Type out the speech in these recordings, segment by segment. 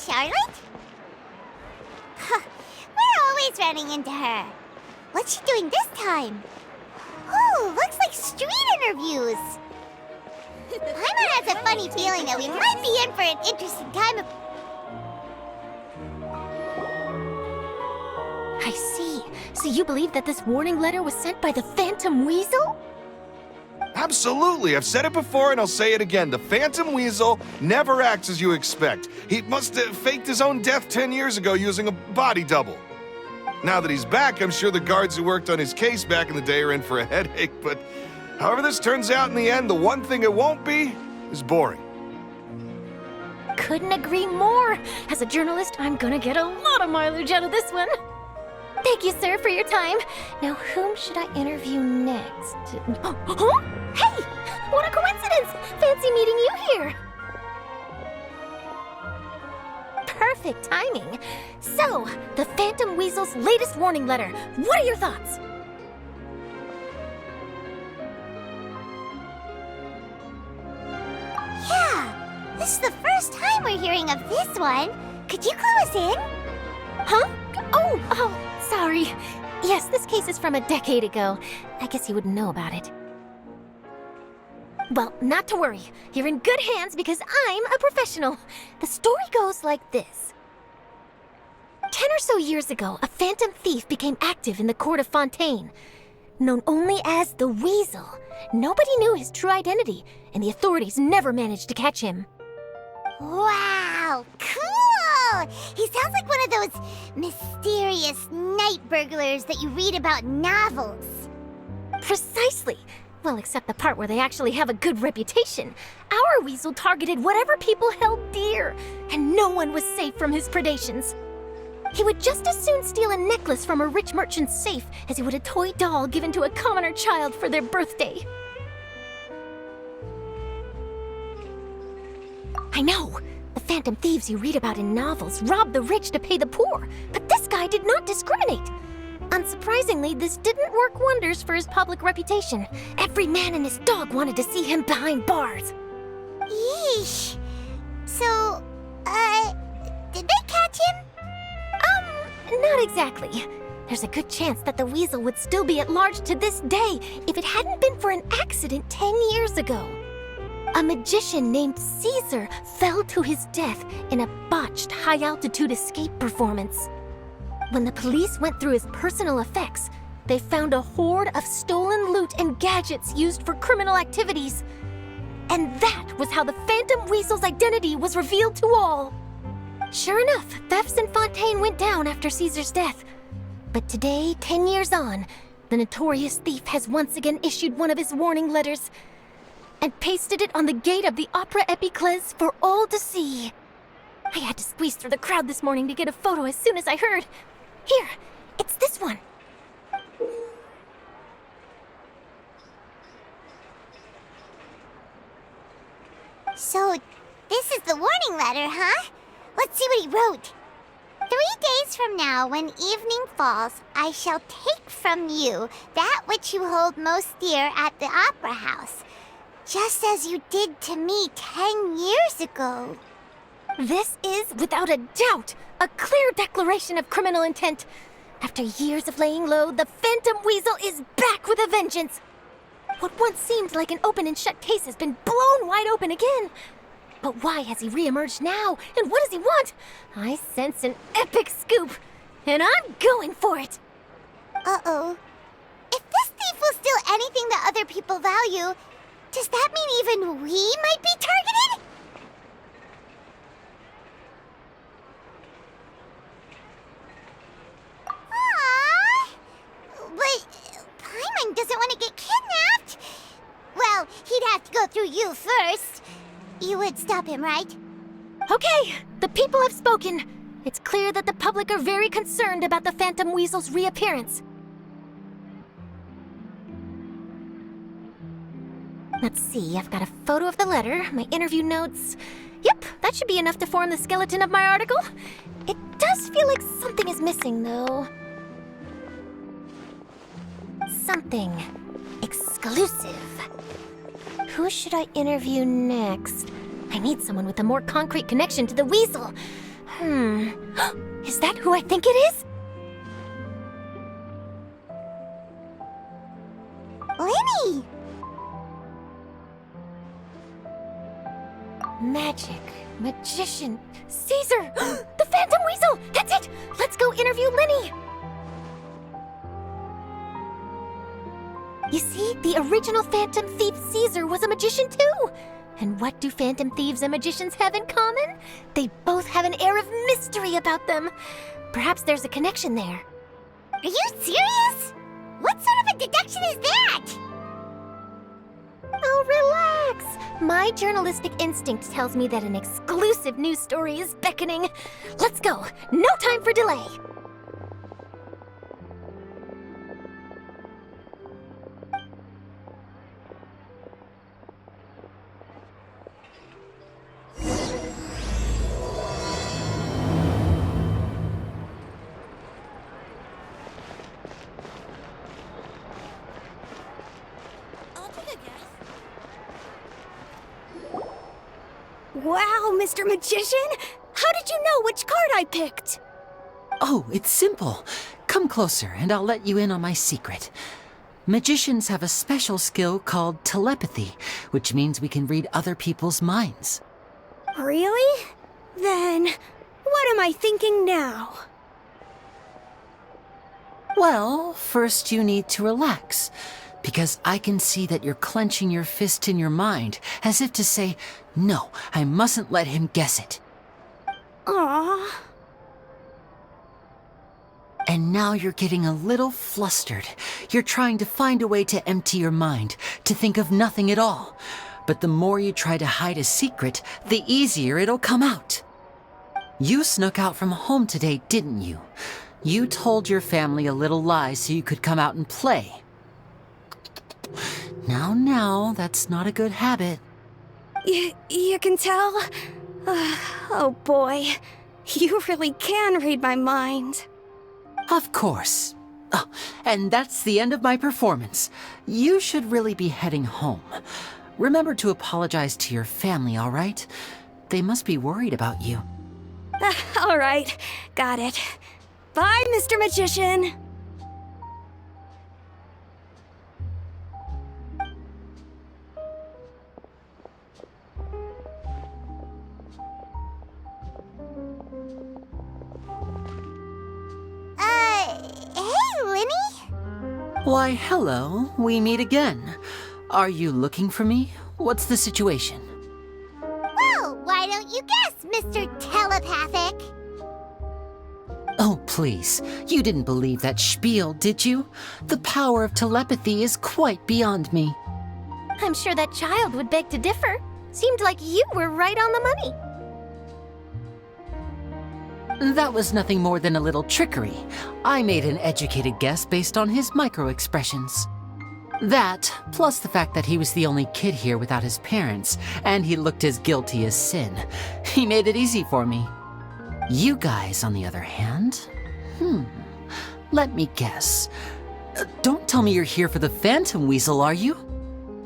Charlotte? Huh, we're always running into her. What's she doing this time? Ooh, looks like street interviews. Paimon has a funny feeling that we might be in for an interesting time of... I see. So you believe that this warning letter was sent by the Phantom Weasel? Absolutely. I've said it before and I'll say it again. The Phantom Weasel never acts as you expect. He must have faked his own death 10 years ago using a body double. Now that he's back, I'm sure the guards who worked on his case back in the day are in for a headache, but however this turns out in the end, the one thing it won't be is boring. Couldn't agree more. As a journalist, I'm gonna get a lot of mileage out of this one. Thank you, sir, for your time. Now, whom should I interview next? Huh? Hey! What a coincidence! Fancy meeting you here! Perfect timing. So, the Phantom Weasel's latest warning letter. What are your thoughts? Yeah, this is the first time we're hearing of this one. Could you clue us in? Huh? Oh, sorry. Yes, this case is from a decade ago. I guess you wouldn't know about it. Well, not to worry. You're in good hands because I'm a professional. The story goes like this. 10 or so years ago, a phantom thief became active in the court of Fontaine. Known only as the Weasel, nobody knew his true identity, and the authorities never managed to catch him. Wow, cool! He sounds like one of those mysterious night burglars that you read about in novels. Precisely. Well, except the part where they actually have a good reputation. Our Weasel targeted whatever people held dear, and no one was safe from his predations. He would just as soon steal a necklace from a rich merchant's safe as he would a toy doll given to a commoner child for their birthday. I know! The phantom thieves you read about in novels rob the rich to pay the poor, but this guy did not discriminate. Unsurprisingly, this didn't work wonders for his public reputation. Every man and his dog wanted to see him behind bars. Yeesh. So, did they catch him? Not exactly. There's a good chance that the Weasel would still be at large to this day if it hadn't been for an accident 10 years ago. A magician named Caesar fell to his death in a botched high-altitude escape performance. When the police went through his personal effects, they found a hoard of stolen loot and gadgets used for criminal activities. And that was how the Phantom Weasel's identity was revealed to all. Sure enough, thefts in Fontaine went down after Caesar's death. But today, 10 years on, the notorious thief has once again issued one of his warning letters and pasted it on the gate of the Opera Epiclese for all to see. I had to squeeze through the crowd this morning to get a photo as soon as I heard. Here, it's this one. So, this is the warning letter, huh? Let's see what he wrote. 3 days from now, when evening falls, I shall take from you that which you hold most dear at the Opera House, just as you did to me 10 years ago. This is, without a doubt, a clear declaration of criminal intent. After years of laying low, the Phantom Weasel is back with a vengeance. What once seemed like an open and shut case has been blown wide open again. But why has he reemerged now? And what does he want? I sense an epic scoop, and I'm going for it. Uh-oh. If this thief will steal anything that other people value, does that mean even we might be targeted? But Paimon doesn't want to get kidnapped. Well, he'd have to go through you first. You would stop him, right? Okay, the people have spoken. It's clear that the public are very concerned about the Phantom Weasel's reappearance. Let's see, I've got a photo of the letter, my interview notes. Yep, that should be enough to form the skeleton of my article. It does feel like something is missing, though. Something exclusive. Who should I interview next? I need someone with a more concrete connection to the Weasel. Is that who I think it is? Lyney! Magic, magician, Caesar! The Phantom Weasel! That's it! Let's go interview Lyney! You see, the original Phantom Thief Caesar was a magician too! And what do Phantom Thieves and magicians have in common? They both have an air of mystery about them. Perhaps there's a connection there. Are you serious? What sort of a deduction is that? Oh, relax! My journalistic instinct tells me that an exclusive news story is beckoning. Let's go! No time for delay! Wow, Mr. Magician! How did you know which card I picked? Oh, it's simple. Come closer and I'll let you in on my secret. Magicians have a special skill called telepathy, which means we can read other people's minds. Really? Then, what am I thinking now? Well, first you need to relax, because I can see that you're clenching your fist in your mind, as if to say, no, I mustn't let him guess it. Aww. And now you're getting a little flustered. You're trying to find a way to empty your mind, to think of nothing at all. But the more you try to hide a secret, the easier it'll come out. You snuck out from home today, didn't you? You told your family a little lie so you could come out and play. Now, that's not a good habit. You can tell? Oh boy, you really can read my mind. Of course. Oh, and that's the end of my performance. You should really be heading home. Remember to apologize to your family, all right? They must be worried about you. All right, got it. Bye, Mr. Magician. Hey, Lyney? Why, hello. We meet again. Are you looking for me? What's the situation? Well, why don't you guess, Mr. Telepathic? Oh, please. You didn't believe that spiel, did you? The power of telepathy is quite beyond me. I'm sure that child would beg to differ. Seemed like you were right on the money. That was nothing more than a little trickery. I made an educated guess based on his micro-expressions. That, plus the fact that he was the only kid here without his parents, and he looked as guilty as sin. He made it easy for me. You guys, on the other hand, let me guess. Don't tell me you're here for the Phantom Weasel, are you?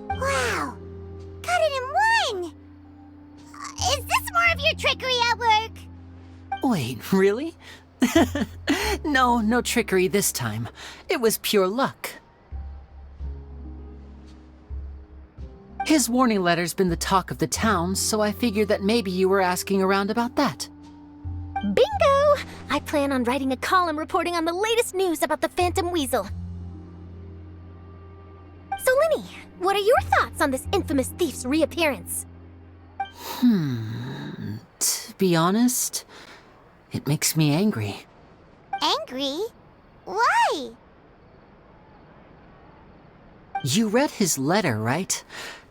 Wow, got it in one! Is this more of your trickery at work? Wait, really? No trickery this time. It was pure luck. His warning letter's been the talk of the town, so I figured that maybe you were asking around about that. Bingo! I plan on writing a column reporting on the latest news about the Phantom Weasel. So, Lyney, what are your thoughts on this infamous thief's reappearance? To be honest, it makes me angry. Angry? Why? You read his letter, right?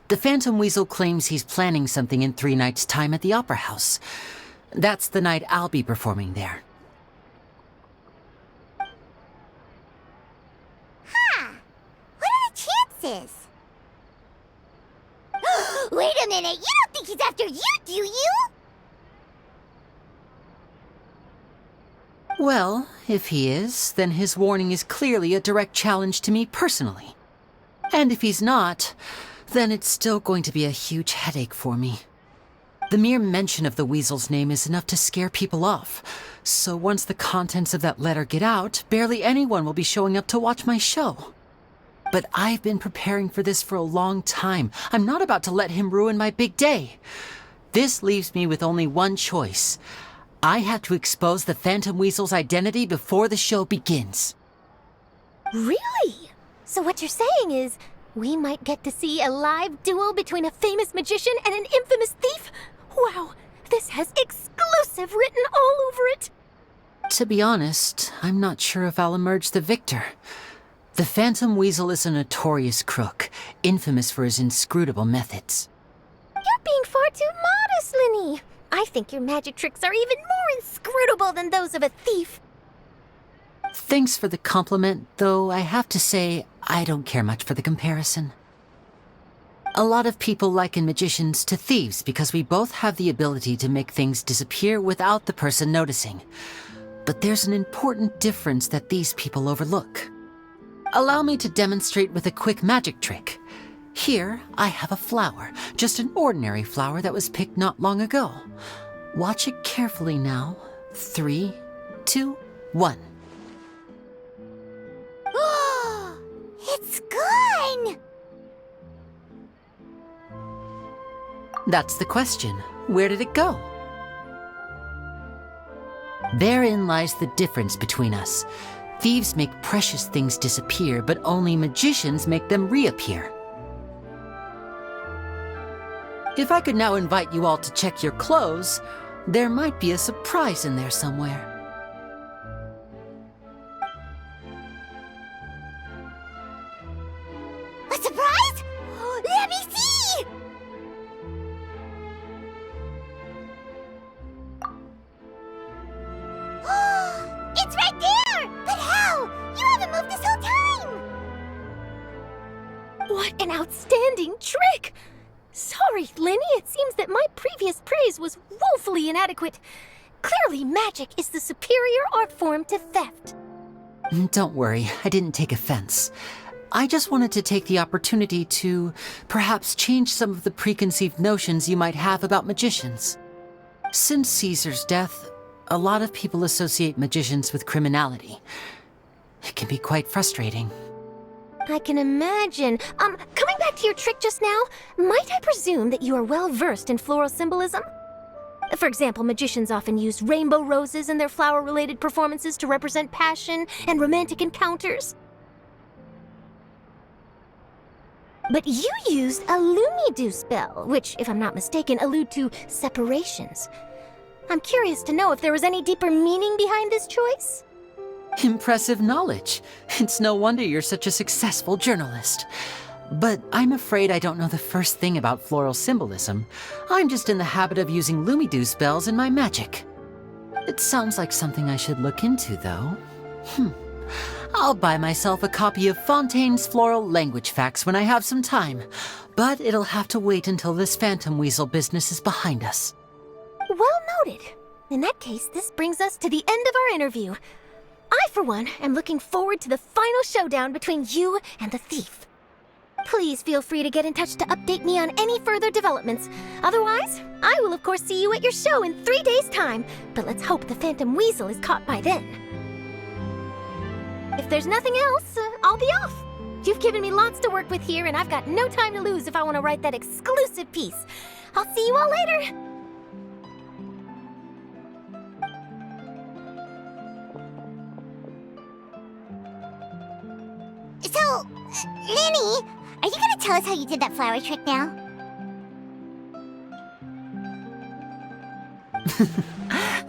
The Phantom Weasel claims he's planning something in 3 nights' time at the Opera House. That's the night I'll be performing there. Huh. What are the chances? Wait a minute, you don't think he's after you, do you? Well, if he is, then his warning is clearly a direct challenge to me personally. And if he's not, then it's still going to be a huge headache for me. The mere mention of the weasel's name is enough to scare people off. So once the contents of that letter get out, barely anyone will be showing up to watch my show. But I've been preparing for this for a long time. I'm not about to let him ruin my big day. This leaves me with only one choice. I have to expose the Phantom Weasel's identity before the show begins. Really? So what you're saying is, we might get to see a live duel between a famous magician and an infamous thief? Wow, this has exclusive written all over it! To be honest, I'm not sure if I'll emerge the victor. The Phantom Weasel is a notorious crook, infamous for his inscrutable methods. You're being far too modest, Lyney. I think your magic tricks are even more inscrutable than those of a thief. Thanks for the compliment, though I have to say, I don't care much for the comparison. A lot of people liken magicians to thieves because we both have the ability to make things disappear without the person noticing. But there's an important difference that these people overlook. Allow me to demonstrate with a quick magic trick. Here, I have a flower, just an ordinary flower that was picked not long ago. Watch it carefully now. 3, 2, 1. It's gone! That's the question. Where did it go? Therein lies the difference between us. Thieves make precious things disappear, but only magicians make them reappear. If I could now invite you all to check your clothes, there might be a surprise in there somewhere. A surprise? Let me see! It's right there! But how? You haven't moved this whole time! What an outstanding trick! Sorry, Lyney, it seems that my previous praise was woefully inadequate. Clearly, magic is the superior art form to theft. Don't worry, I didn't take offense. I just wanted to take the opportunity to perhaps change some of the preconceived notions you might have about magicians. Since Caesar's death, a lot of people associate magicians with criminality. It can be quite frustrating. I can imagine. Coming back to your trick just now, might I presume that you are well versed in floral symbolism? For example, magicians often use rainbow roses in their flower-related performances to represent passion and romantic encounters. But you used a Lumidu spell, which, if I'm not mistaken, allude to separations. I'm curious to know if there was any deeper meaning behind this choice? Impressive knowledge. It's no wonder you're such a successful journalist. But I'm afraid I don't know the first thing about floral symbolism. I'm just in the habit of using Lumidu spells in my magic. It sounds like something I should look into, though. I'll buy myself a copy of Fontaine's Floral Language Facts when I have some time. But it'll have to wait until this Phantom Weasel business is behind us. Well noted. In that case, this brings us to the end of our interview. I, for one, am looking forward to the final showdown between you and the thief. Please feel free to get in touch to update me on any further developments. Otherwise, I will of course see you at your show in 3 days' time, but let's hope the Phantom Weasel is caught by then. If there's nothing else, I'll be off. You've given me lots to work with here, and I've got no time to lose if I want to write that exclusive piece. I'll see you all later. So, Lyney, are you gonna tell us how you did that flower trick now?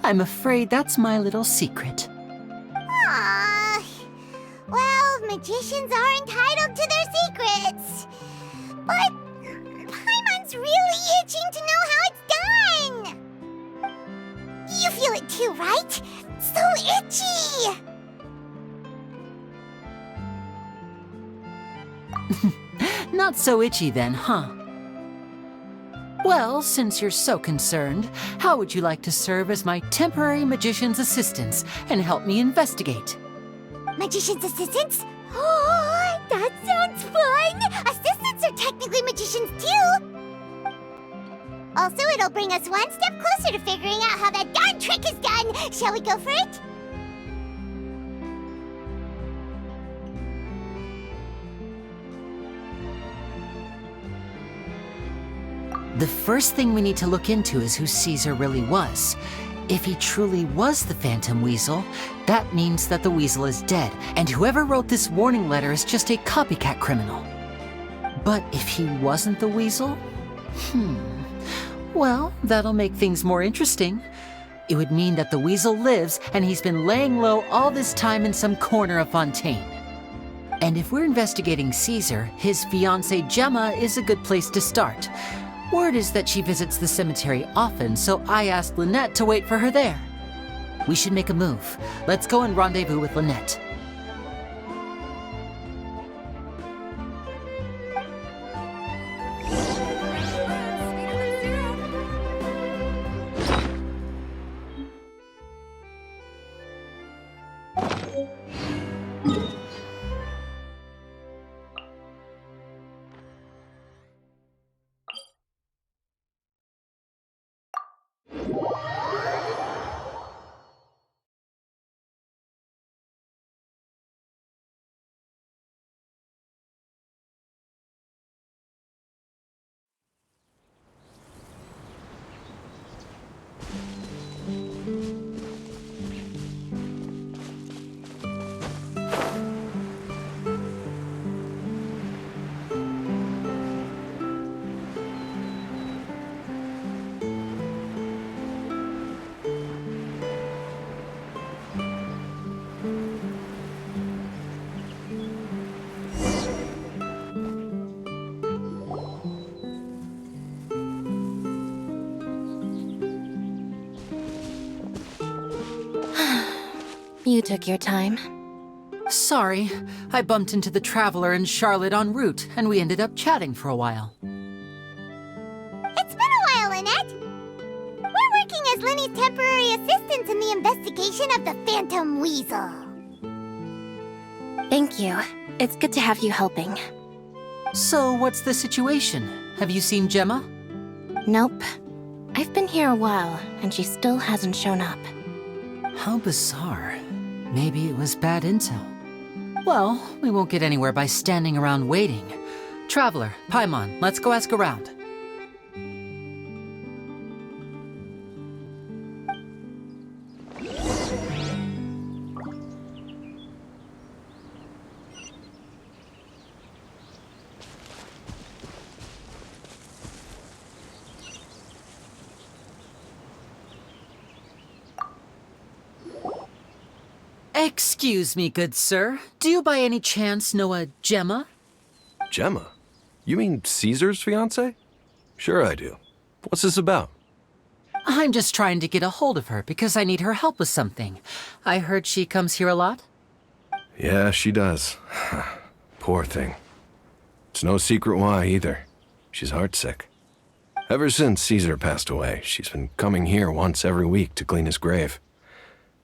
I'm afraid that's my little secret. Aww. Well, magicians are entitled to their secrets. But Paimon's really itching to know how it's done. You feel it too, right? So itchy! Not so itchy then, huh? Well, since you're so concerned, how would you like to serve as my temporary magician's assistants and help me investigate? Magician's assistants? Oh, that sounds fun! Assistants are technically magicians too! Also, it'll bring us one step closer to figuring out how that darn trick is done. Shall we go for it? The first thing we need to look into is who Caesar really was. If he truly was the Phantom Weasel, that means that the Weasel is dead, and whoever wrote this warning letter is just a copycat criminal. But if he wasn't the Weasel? Well, that'll make things more interesting. It would mean that the Weasel lives, and he's been laying low all this time in some corner of Fontaine. And if we're investigating Caesar, his fiancée Gemma is a good place to start. Word is that she visits the cemetery often, so I asked Lynette to wait for her there. We should make a move. Let's go and rendezvous with Lynette. You took your time. Sorry, I bumped into the Traveler and Charlotte en route, and we ended up chatting for a while. It's been a while, Lynette. We're working as Lyney's temporary assistants in the investigation of the Phantom Weasel. Thank you. It's good to have you helping. So, what's the situation? Have you seen Gemma? Nope. I've been here a while, and she still hasn't shown up. How bizarre. Maybe it was bad intel. Well, we won't get anywhere by standing around waiting. Traveler, Paimon, let's go ask around. Excuse me, good sir. Do you by any chance know a Gemma? Gemma? You mean Caesar's fiancée? Sure I do. What's this about? I'm just trying to get a hold of her because I need her help with something. I heard she comes here a lot. Yeah, she does. Poor thing. It's no secret why either. She's heartsick. Ever since Caesar passed away, she's been coming here once every week to clean his grave.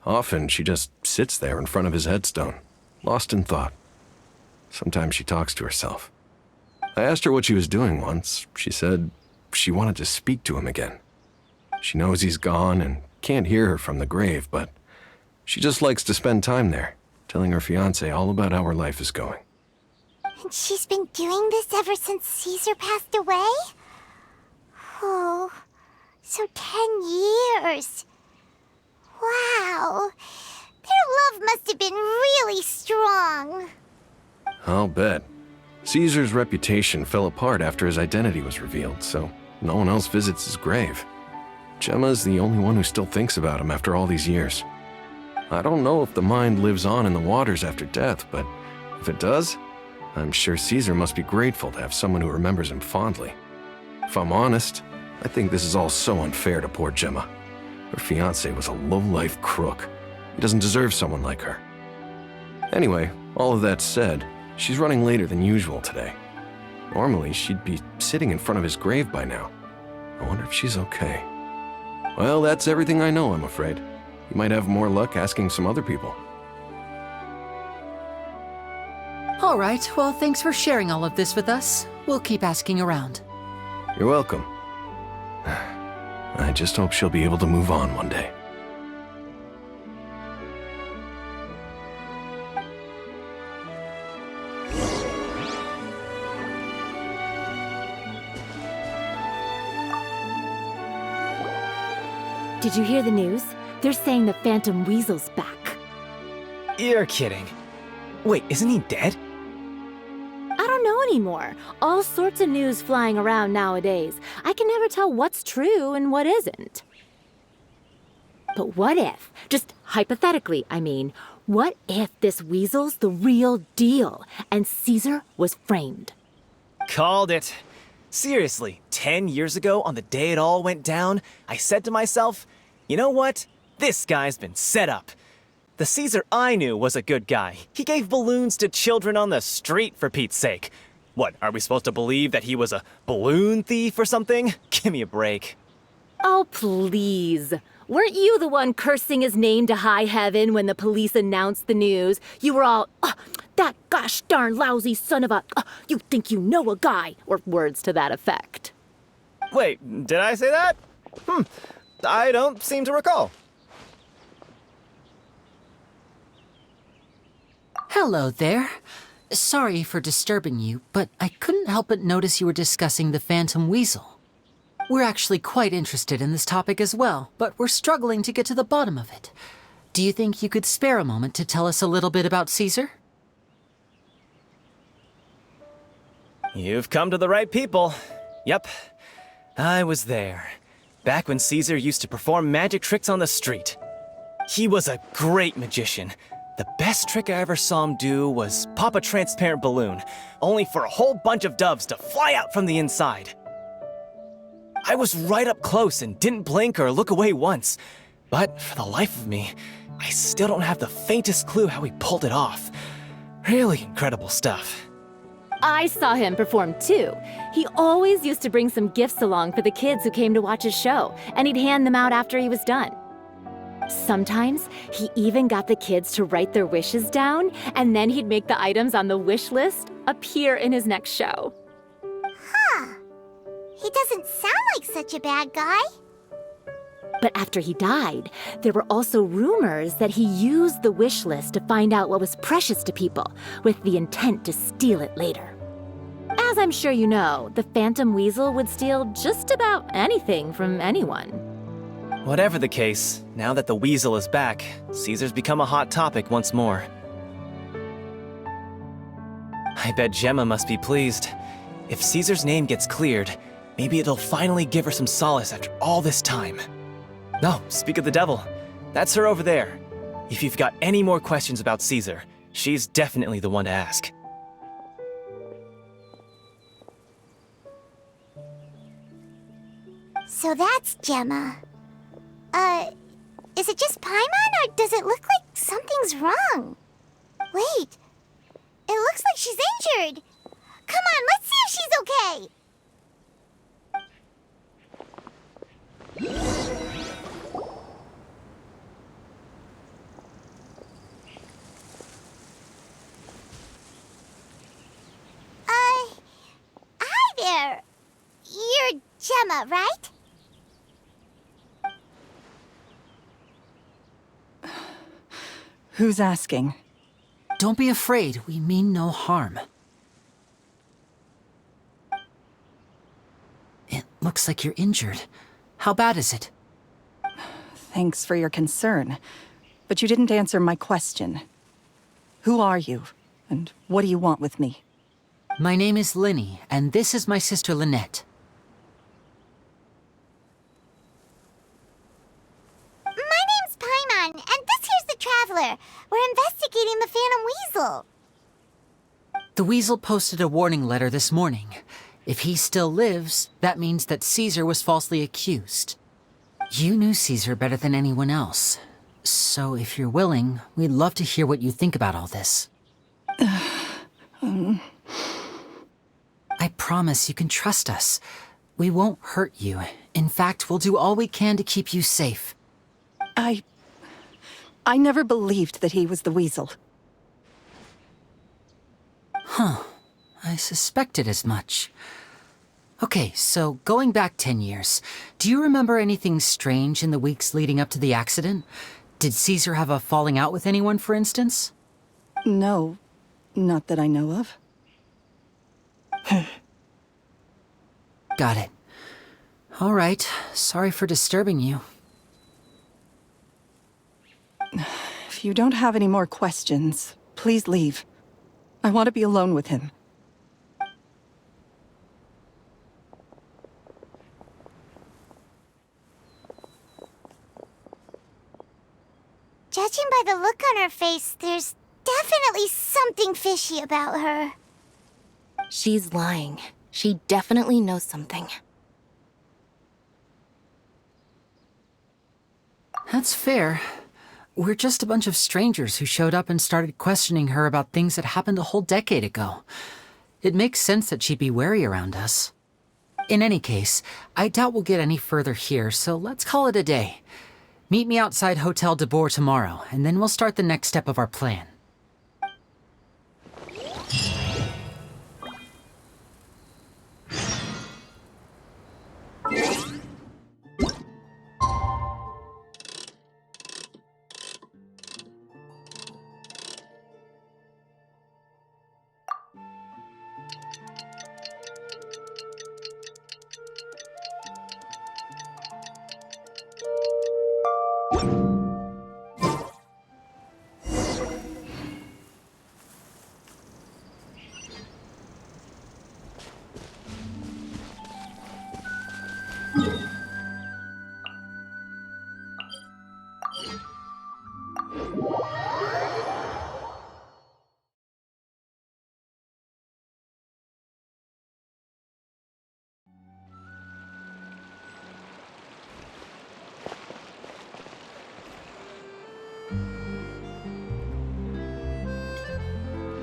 Often, she just sits there in front of his headstone, lost in thought. Sometimes she talks to herself. I asked her what she was doing once. She said she wanted to speak to him again. She knows he's gone and can't hear her from the grave, but she just likes to spend time there, telling her fiancé all about how her life is going. And she's been doing this ever since Caesar passed away? Oh, so 10 years. Wow, their love must have been really strong. I'll bet. Caesar's reputation fell apart after his identity was revealed, so no one else visits his grave. Gemma's the only one who still thinks about him after all these years. I don't know if the mind lives on in the waters after death, but if it does, I'm sure Caesar must be grateful to have someone who remembers him fondly. If I'm honest, I think this is all so unfair to poor Gemma. Her fiancé was a low-life crook. He doesn't deserve someone like her. Anyway, all of that said, she's running later than usual today. Normally, she'd be sitting in front of his grave by now. I wonder if she's okay. Well, that's everything I know, I'm afraid. You might have more luck asking some other people. All right, well, thanks for sharing all of this with us. We'll keep asking around. You're welcome. I just hope she'll be able to move on one day. Did you hear the news? They're saying the Phantom Weasel's back. You're kidding. Wait, isn't he dead? I don't know anymore. All sorts of news flying around nowadays. I can never tell what's true and what isn't. But what if, just hypothetically, I mean, what if this Weasel's the real deal and Caesar was framed? Called it. Seriously, 10 years ago, on the day it all went down, I said to myself, you know what? This guy's been set up. The Caesar I knew was a good guy. He gave balloons to children on the street, for Pete's sake. What, are we supposed to believe that he was a balloon thief or something? Give me a break. Oh, please. Weren't you the one cursing his name to high heaven when the police announced the news? You were all, that gosh darn lousy son of a, you think you know a guy, or words to that effect. Wait, did I say that? I don't seem to recall. Hello there. Sorry for disturbing you, but I couldn't help but notice you were discussing the Phantom Weasel. We're actually quite interested in this topic as well, but we're struggling to get to the bottom of it. Do you think you could spare a moment to tell us a little bit about Caesar? You've come to the right people. Yep, I was there. Back when Caesar used to perform magic tricks on the street. He was a great magician. The best trick I ever saw him do was pop a transparent balloon, only for a whole bunch of doves to fly out from the inside. I was right up close and didn't blink or look away once. But for the life of me, I still don't have the faintest clue how he pulled it off. Really incredible stuff. I saw him perform too. He always used to bring some gifts along for the kids who came to watch his show, and he'd hand them out after he was done. Sometimes, he even got the kids to write their wishes down, and then he'd make the items on the wish list appear in his next show. Huh. He doesn't sound like such a bad guy. But after he died, there were also rumors that he used the wish list to find out what was precious to people, with the intent to steal it later. As I'm sure you know, the Phantom Weasel would steal just about anything from anyone. Whatever the case, now that the Weasel is back, Caesar's become a hot topic once more. I bet Gemma must be pleased. If Caesar's name gets cleared, maybe it'll finally give her some solace after all this time. No, speak of the devil. That's her over there. If you've got any more questions about Caesar, she's definitely the one to ask. So that's Gemma. Is it just Paimon, or does it look like something's wrong? Wait, it looks like she's injured. Come on, let's see if she's okay. Hi there. You're Gemma, right? Who's asking? Don't be afraid, we mean no harm. It looks like you're injured. How bad is it? Thanks for your concern, but you didn't answer my question. Who are you, and what do you want with me? My name is Lyney, and this is my sister Lynette. My name's Paimon, and this here's the Traveler. We're investigating the Phantom Weasel. The Weasel posted a warning letter this morning. If he still lives, that means that Caesar was falsely accused. You knew Caesar better than anyone else. So if you're willing, we'd love to hear what you think about all this. I promise you can trust us. We won't hurt you. In fact, we'll do all we can to keep you safe. I never believed that he was the Weasel. Huh. I suspected as much. Okay, so going back 10 years, do you remember anything strange in the weeks leading up to the accident? Did Caesar have a falling out with anyone, for instance? No, not that I know of. Got it. All right, sorry for disturbing you. If you don't have any more questions, please leave. I want to be alone with him. Judging by the look on her face, there's definitely something fishy about her. She's lying. She definitely knows something. That's fair. We're just a bunch of strangers who showed up and started questioning her about things that happened a whole decade ago. It makes sense that she'd be wary around us. In any case, I doubt we'll get any further here, so let's call it a day. Meet me outside Hotel de Boer tomorrow, and then we'll start the next step of our plan.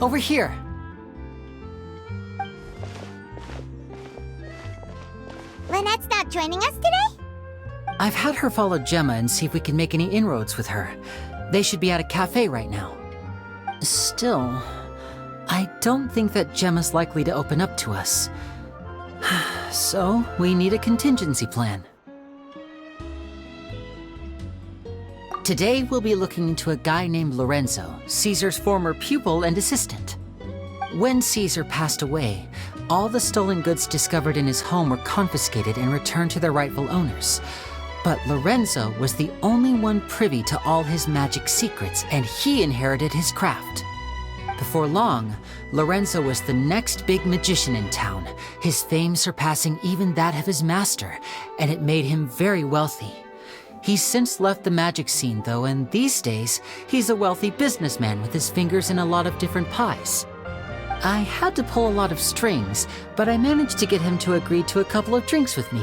Over here. Lynette's not joining us today? I've had her follow Gemma and see if we can make any inroads with her. They should be at a cafe right now. Still, I don't think that Gemma's likely to open up to us. So, we need a contingency plan. Today, we'll be looking into a guy named Lorenzo, Caesar's former pupil and assistant. When Caesar passed away, all the stolen goods discovered in his home were confiscated and returned to their rightful owners. But Lorenzo was the only one privy to all his magic secrets, and he inherited his craft. Before long, Lorenzo was the next big magician in town, his fame surpassing even that of his master, and it made him very wealthy. He's since left the magic scene, though, and these days, he's a wealthy businessman with his fingers in a lot of different pies. I had to pull a lot of strings, but I managed to get him to agree to a couple of drinks with me.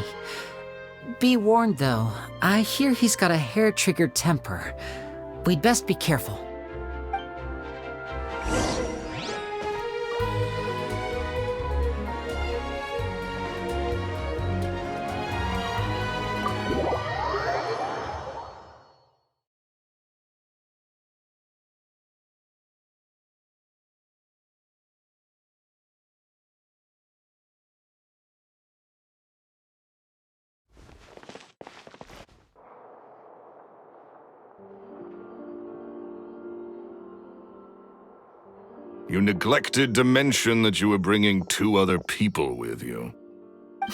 Be warned, though, I hear he's got a hair-triggered temper. We'd best be careful. You neglected to mention that you were bringing 2 other people with you.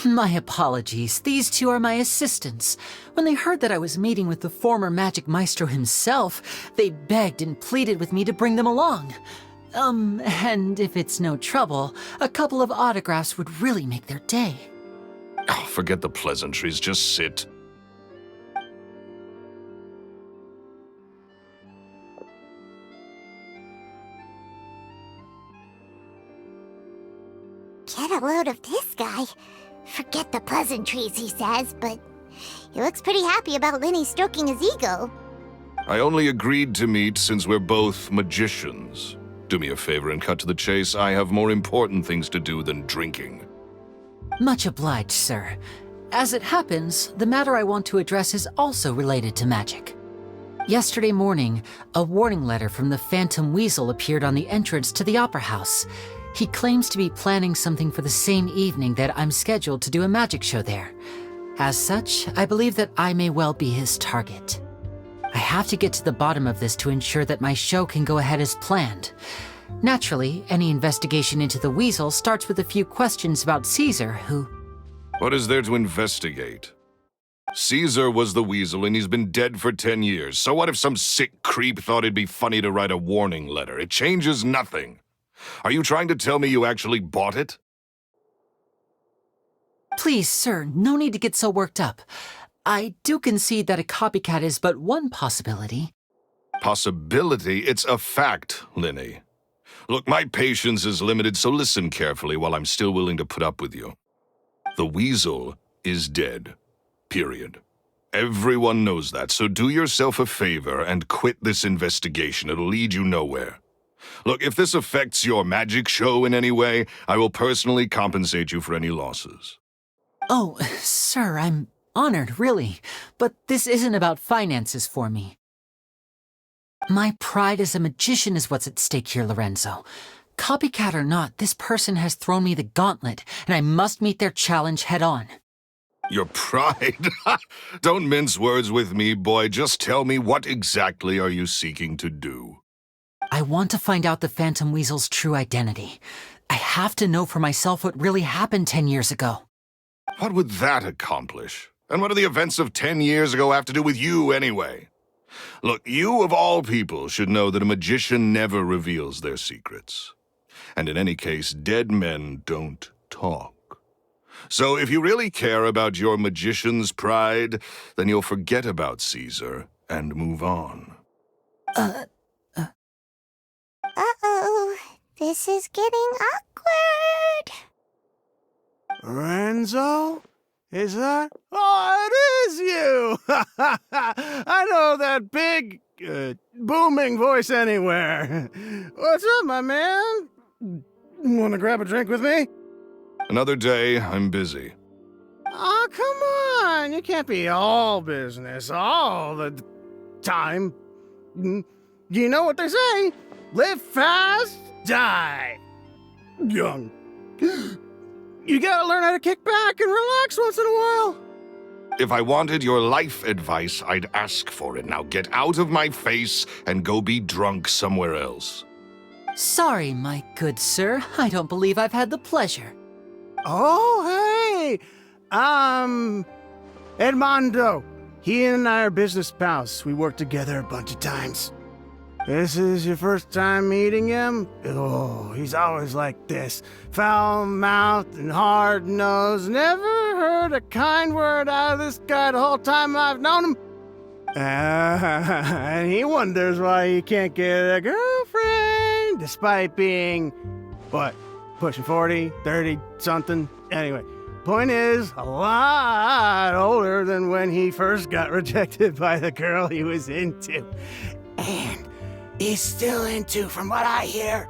My apologies. These 2 are my assistants. When they heard that I was meeting with the former magic maestro himself, they begged and pleaded with me to bring them along. And if it's no trouble, a couple of autographs would really make their day. Oh, forget the pleasantries, just sit. Get a load of this guy. Forget the pleasantries, he says, but he looks pretty happy about Lyney stroking his ego. I only agreed to meet since we're both magicians. Do me a favor and cut to the chase. I have more important things to do than drinking. Much obliged, sir. As it happens, the matter I want to address is also related to magic. Yesterday morning, a warning letter from the Phantom Weasel appeared on the entrance to the Opera House. He claims to be planning something for the same evening that I'm scheduled to do a magic show there. As such, I believe that I may well be his target. I have to get to the bottom of this to ensure that my show can go ahead as planned. Naturally, any investigation into the Weasel starts with a few questions about Caesar, who... What is there to investigate? Caesar was the Weasel and he's been dead for 10 years. So what if some sick creep thought it'd be funny to write a warning letter? It changes nothing. Are you trying to tell me you actually bought it? Please, sir, no need to get so worked up. I do concede that a copycat is but one possibility. Possibility? It's a fact, Lyney. Look, my patience is limited, so listen carefully while I'm still willing to put up with you. The Weasel is dead. Period. Everyone knows that, so do yourself a favor and quit this investigation. It'll lead you nowhere. Look, if this affects your magic show in any way, I will personally compensate you for any losses. Oh, sir, I'm honored, really. But this isn't about finances for me. My pride as a magician is what's at stake here, Lorenzo. Copycat or not, this person has thrown me the gauntlet, and I must meet their challenge head-on. Your pride? Don't mince words with me, boy. Just tell me, what exactly are you seeking to do? I want to find out the Phantom Weasel's true identity. I have to know for myself what really happened 10 years ago. What would that accomplish? And what do the events of 10 years ago have to do with you, anyway? Look, you of all people should know that a magician never reveals their secrets. And in any case, dead men don't talk. So if you really care about your magician's pride, then you'll forget about Caesar and move on. Uh-oh. This is getting awkward. Lorenzo? Is that? Oh, it is you! I know that big, booming voice anywhere. What's up, my man? Want to grab a drink with me? Another day, I'm busy. Oh, come on. You can't be all business all the time. You know what they say? Live fast, die young. You gotta learn how to kick back and relax once in a while. If I wanted your life advice, I'd ask for it. Now get out of my face and go be drunk somewhere else. Sorry, my good sir. I don't believe I've had the pleasure. Oh, hey! Edmondo. He and I are business pals. We worked together a bunch of times. This is your first time meeting him? Oh, he's always like this. Foul-mouthed and hard-nosed. Never heard a kind word out of this guy the whole time I've known him. And he wonders why he can't get a girlfriend, despite being, what, pushing 40, 30, something? Anyway, point is, a lot older than when he first got rejected by the girl he was into. And he's still into, from what I hear.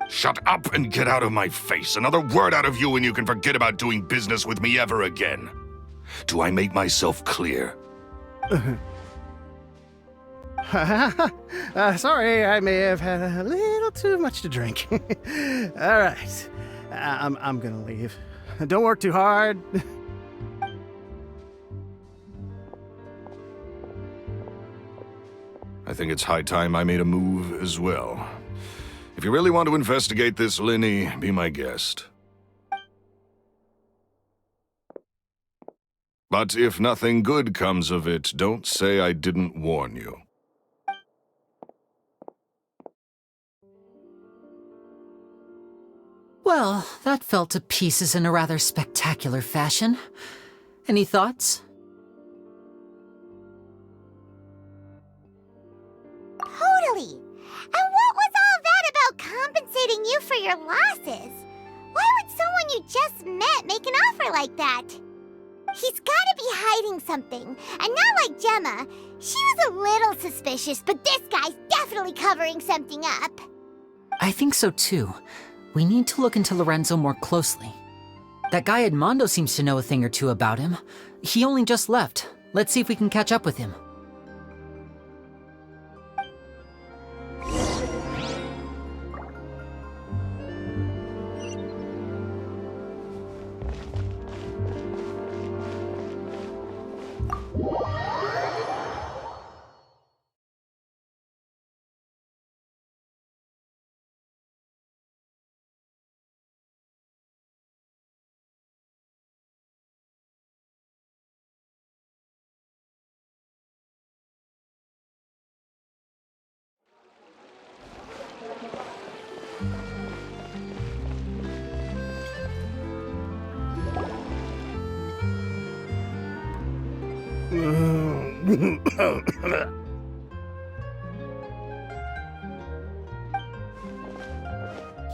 Shut up and get out of my face. Another word out of you and you can forget about doing business with me ever again. Do I make myself clear? Sorry, I may have had a little too much to drink. All right, I'm gonna leave. Don't work too hard. I think it's high time I made a move as well. If you really want to investigate this, Lyney, be my guest. But if nothing good comes of it, don't say I didn't warn you. Well, that fell to pieces in a rather spectacular fashion. Any thoughts? Totally. And what was all that about compensating you for your losses? Why would someone you just met make an offer like that? He's gotta be hiding something. And not like Gemma. She was a little suspicious, but this guy's definitely covering something up. I think so too. We need to look into Lorenzo more closely. That guy Edmondo seems to know a thing or two about him. He only just left. Let's see if we can catch up with him.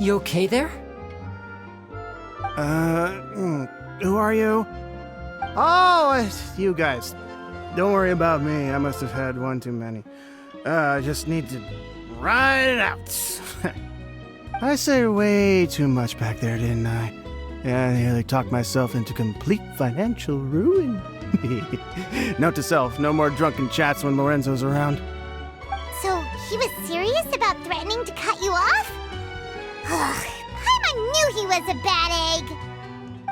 You okay there? Who are you? Oh, it's you guys. Don't worry about me. I must have had one too many. I just need to ride it out. I said way too much back there, didn't I? Yeah, I nearly talked myself into complete financial ruin. Note to self, no more drunken chats when Lorenzo's around. So he was serious about threatening to cut you off? Ugh, Paimon knew he was a bad egg.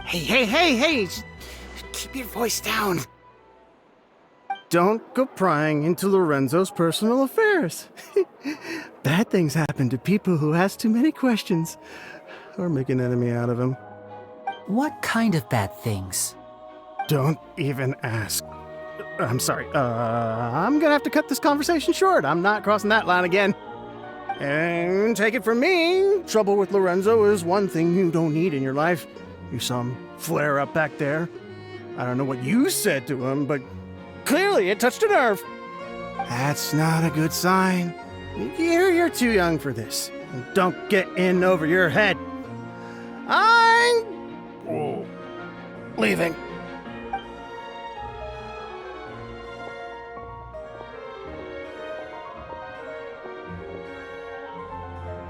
Hey, keep your voice down. Don't go prying into Lorenzo's personal affairs. Bad things happen to people who ask too many questions or make an enemy out of him. What kind of bad things? Don't even ask. I'm sorry. I'm gonna have to cut this conversation short. I'm not crossing that line again. And take it from me, trouble with Lorenzo is one thing you don't need in your life. You saw him flare up back there. I don't know what you said to him, but clearly it touched a nerve. That's not a good sign. You're too young for this. Don't get in over your head. I'm leaving.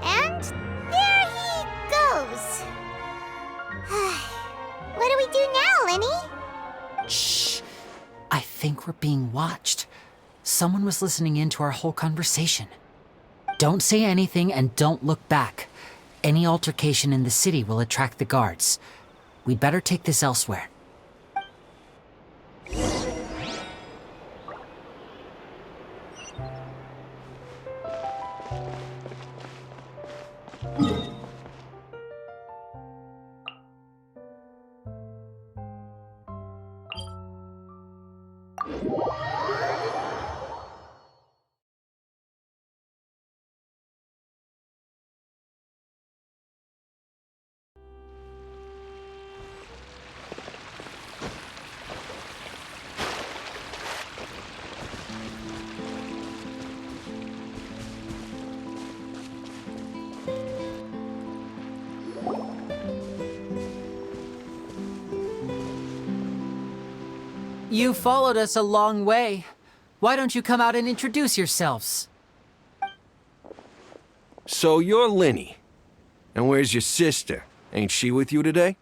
And there he goes. What do we do now, Lyney? Shh! I think we're being watched. Someone was listening in to our whole conversation. Don't say anything and don't look back. Any altercation in the city will attract the guards. We'd better take this elsewhere. You followed us a long way. Why don't you come out and introduce yourselves? So you're Lyney. And where's your sister? Ain't she with you today?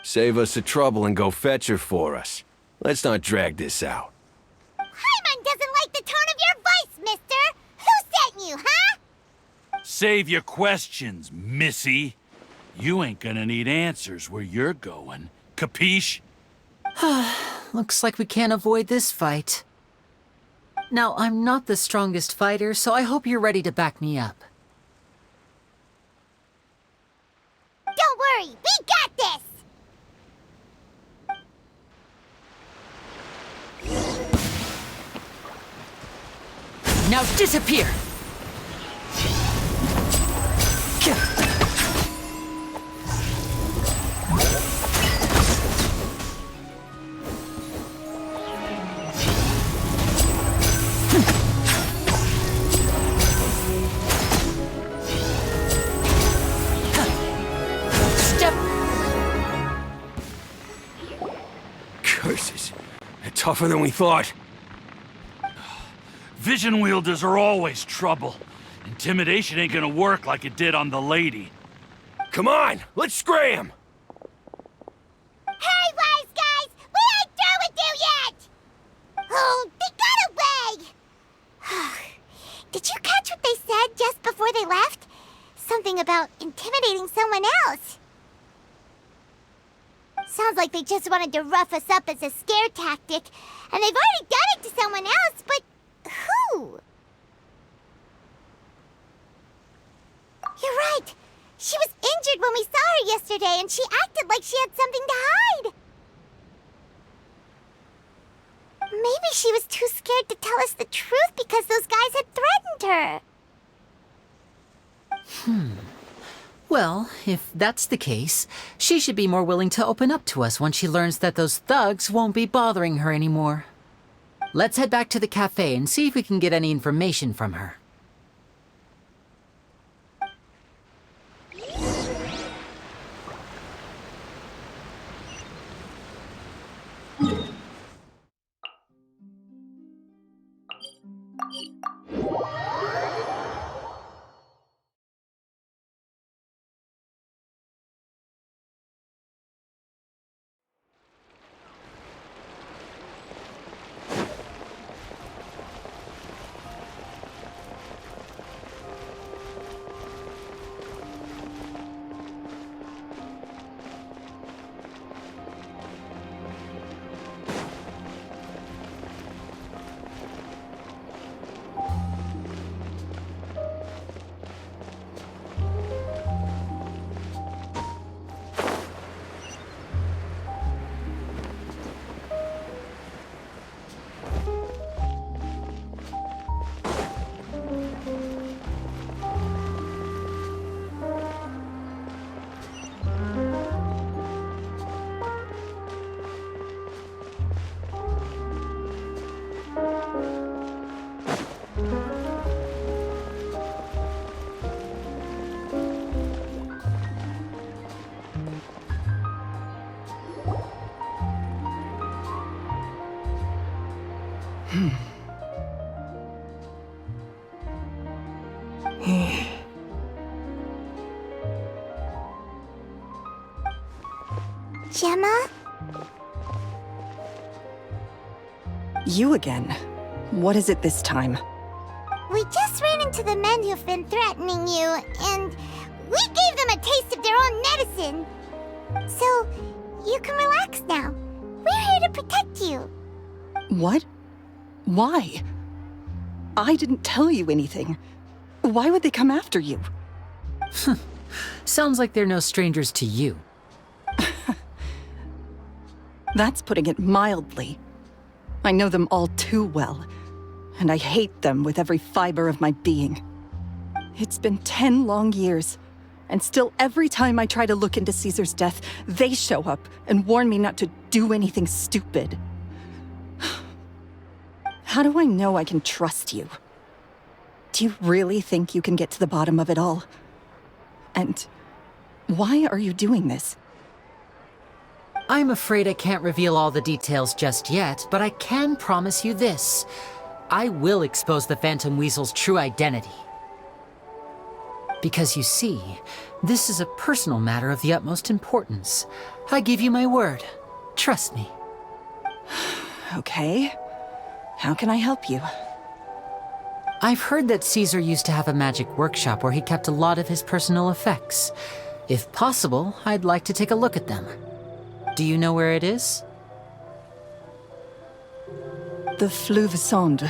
Save us the trouble and go fetch her for us. Let's not drag this out. Paimon doesn't like the tone of your voice, mister! Who sent you, huh? Save your questions, missy. You ain't gonna need answers where you're going. Capiche? Looks like we can't avoid this fight. Now, I'm not the strongest fighter, so I hope you're ready to back me up. Don't worry, we got this! Now disappear! Curses. They're tougher than we thought. Vision wielders are always trouble. Intimidation ain't gonna work like it did on the lady. Come on, let's scram! Hurry, wise guys! We ain't through with you yet! Oh, they got away! Did you catch what they said just before they left? Something about intimidating someone else. Sounds like they just wanted to rough us up as a scare tactic, and they've already done it to someone else, but who? You're right. She was injured when we saw her yesterday, and she acted like she had something to hide. Maybe she was too scared to tell us the truth because those guys had threatened her. Well, if that's the case, she should be more willing to open up to us once she learns that those thugs won't be bothering her anymore. Let's head back to the cafe and see if we can get any information from her. Gemma? You again. What is it this time? We just ran into the men who've been threatening you, and we gave them a taste of their own medicine. So, you can relax now. We're here to protect you. What? Why? I didn't tell you anything. Why would they come after you? Sounds like they're no strangers to you. That's putting it mildly. I know them all too well, and I hate them with every fiber of my being. It's been 10 long years, and still every time I try to look into Caesar's death, they show up and warn me not to do anything stupid. How do I know I can trust you? Do you really think you can get to the bottom of it all? And why are you doing this? I'm afraid I can't reveal all the details just yet, but I can promise you this. I will expose the Phantom Weasel's true identity. Because you see, this is a personal matter of the utmost importance. I give you my word. Trust me. Okay. How can I help you? I've heard that Caesar used to have a magic workshop where he kept a lot of his personal effects. If possible, I'd like to take a look at them. Do you know where it is? The Fleuve Sonde.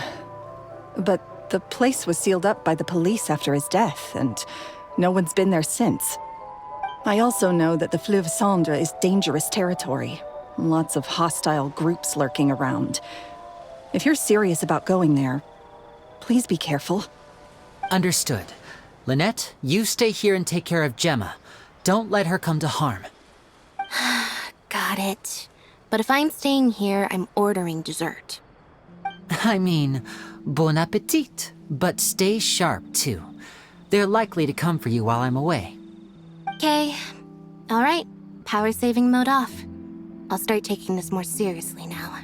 But the place was sealed up by the police after his death, and no one's been there since. I also know that the Fleuve Sonde is dangerous territory. Lots of hostile groups lurking around. If you're serious about going there, please be careful. Understood. Lynette, you stay here and take care of Gemma. Don't let her come to harm. Got it. But if I'm staying here, I'm ordering dessert. I mean, bon appetit, but stay sharp too. They're likely to come for you while I'm away. Okay. All right. Power saving mode off. I'll start taking this more seriously now.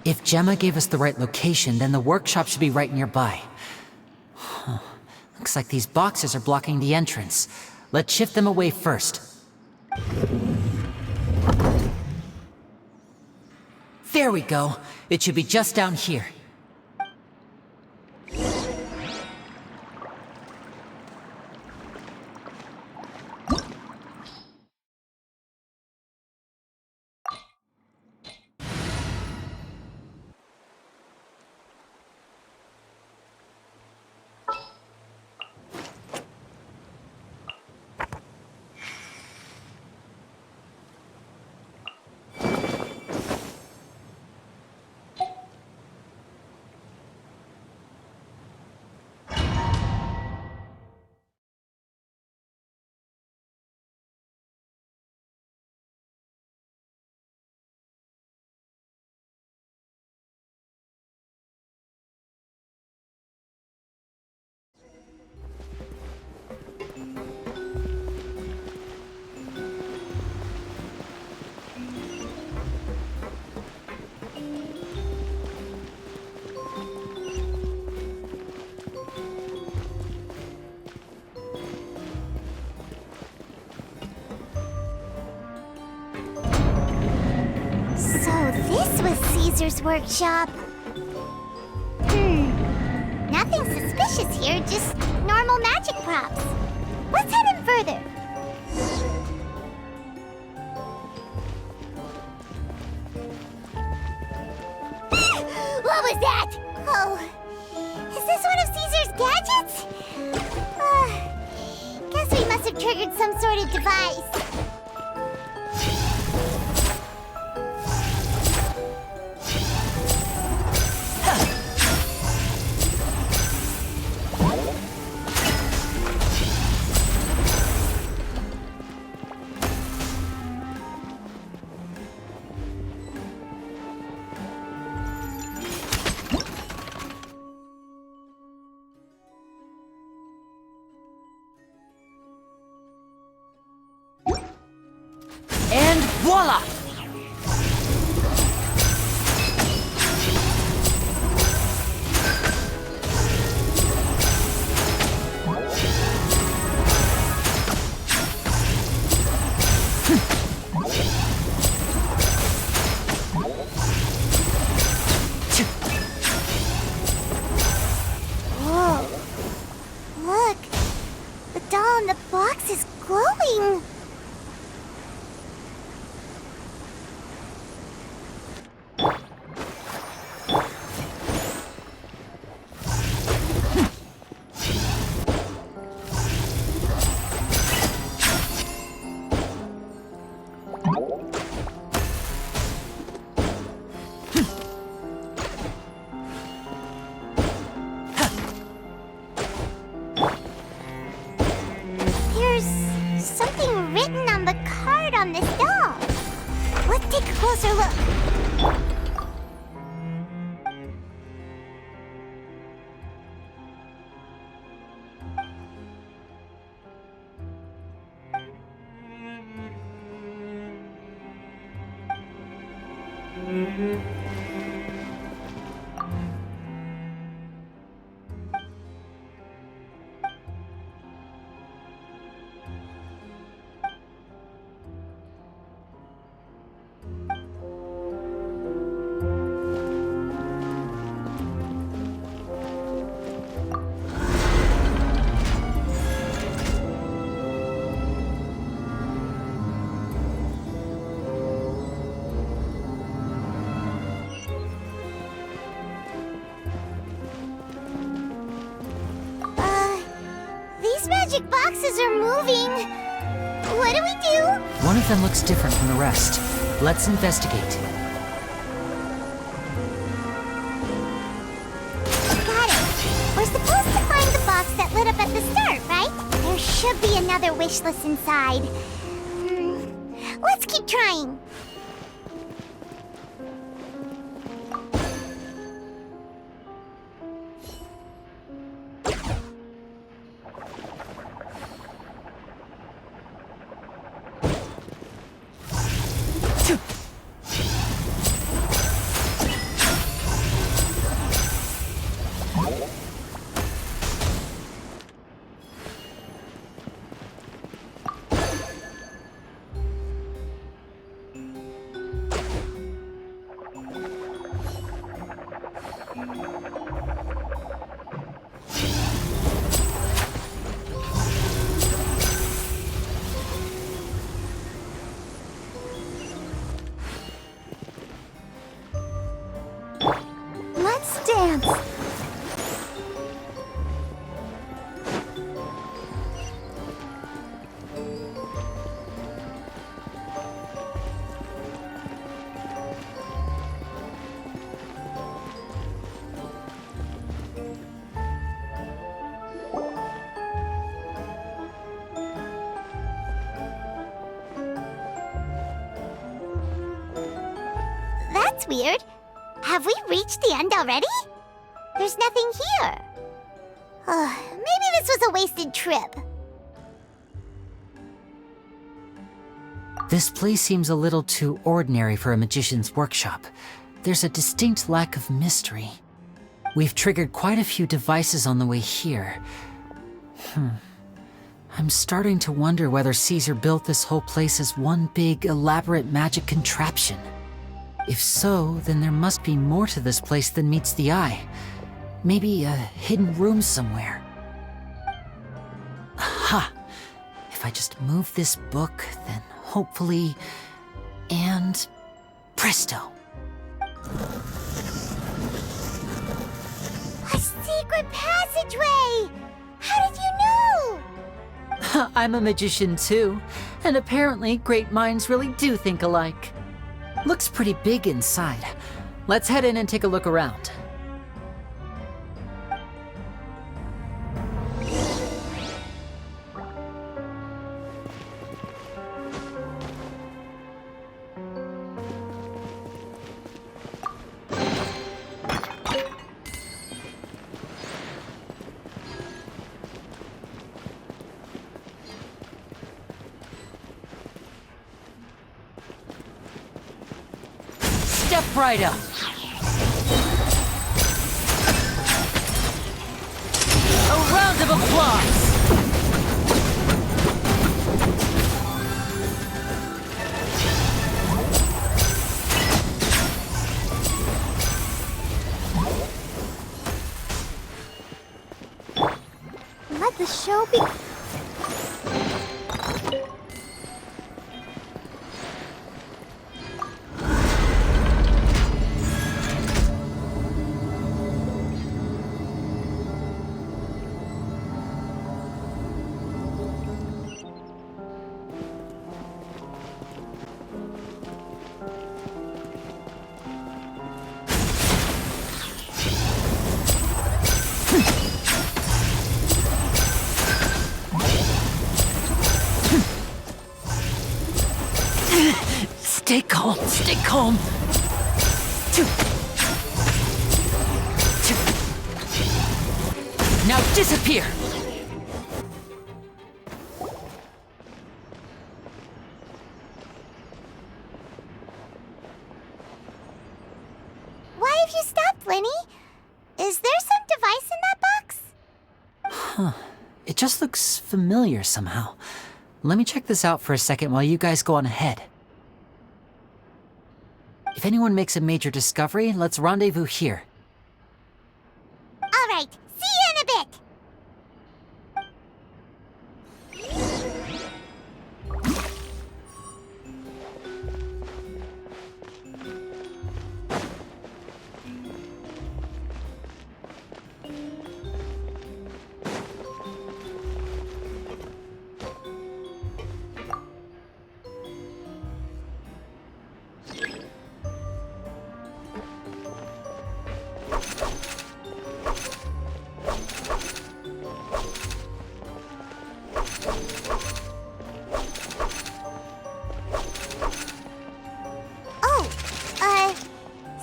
If Gemma gave us the right location, then the workshop should be right nearby. Looks like these boxes are blocking the entrance. Let's shift them away first. There we go. It should be just down here. This was Caesar's workshop. Nothing suspicious here, just normal magic props. Let's head in further. What was that? Oh, is this one of Caesar's gadgets? Guess we must have triggered some sort of device. And voila! Whoa. Look, the doll in the box is glowing. There's something written on the card on this doll. Let's take a closer look. These magic boxes are moving. What do we do? One of them looks different from the rest. Let's investigate. Got it. We're supposed to find the box that lit up at the start, right? There should be another wish list inside. Let's keep trying. weird. Have we reached the end already? There's nothing here. Maybe this was a wasted trip. This place seems a little too ordinary for a magician's workshop. There's a distinct lack of mystery. We've triggered quite a few devices on the way here. I'm starting to wonder whether Caesar built this whole place as one big, elaborate magic contraption. If so, then there must be more to this place than meets the eye. Maybe a hidden room somewhere. Aha! If I just move this book, then hopefully... and... presto! A secret passageway! How did you know? I'm a magician too, and apparently great minds really do think alike. Looks pretty big inside. Let's head in and take a look around. Step right up. A round of applause. Let the show be... Stay calm, stay calm. Now disappear. Why have you stopped, Lyney? Is there some device in that box? Huh. It just looks familiar somehow. Let me check this out for a second while you guys go on ahead. If anyone makes a major discovery, let's rendezvous here. All right, see you in a bit.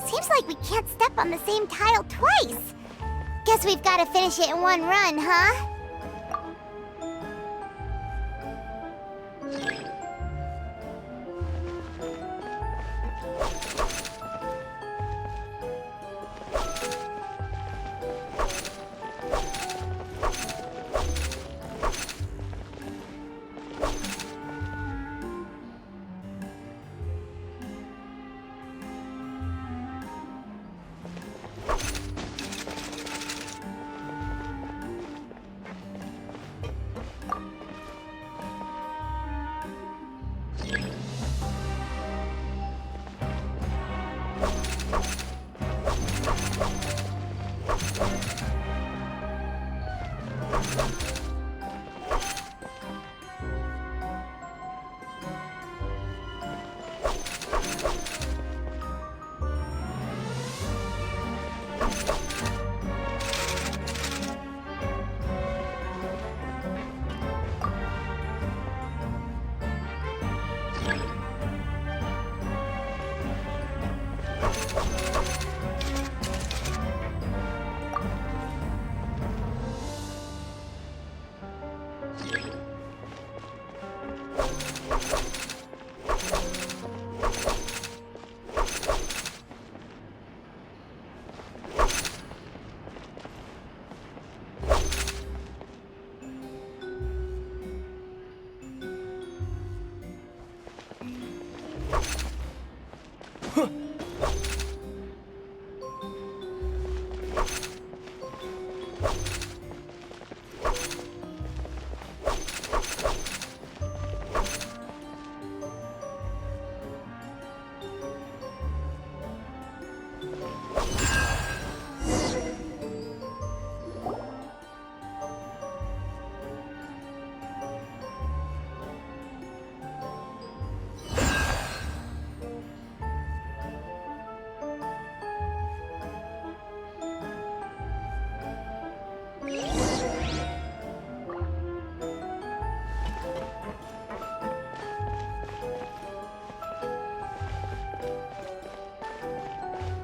Seems like we can't step on the same tile twice. Guess we've got to finish it in one run, huh?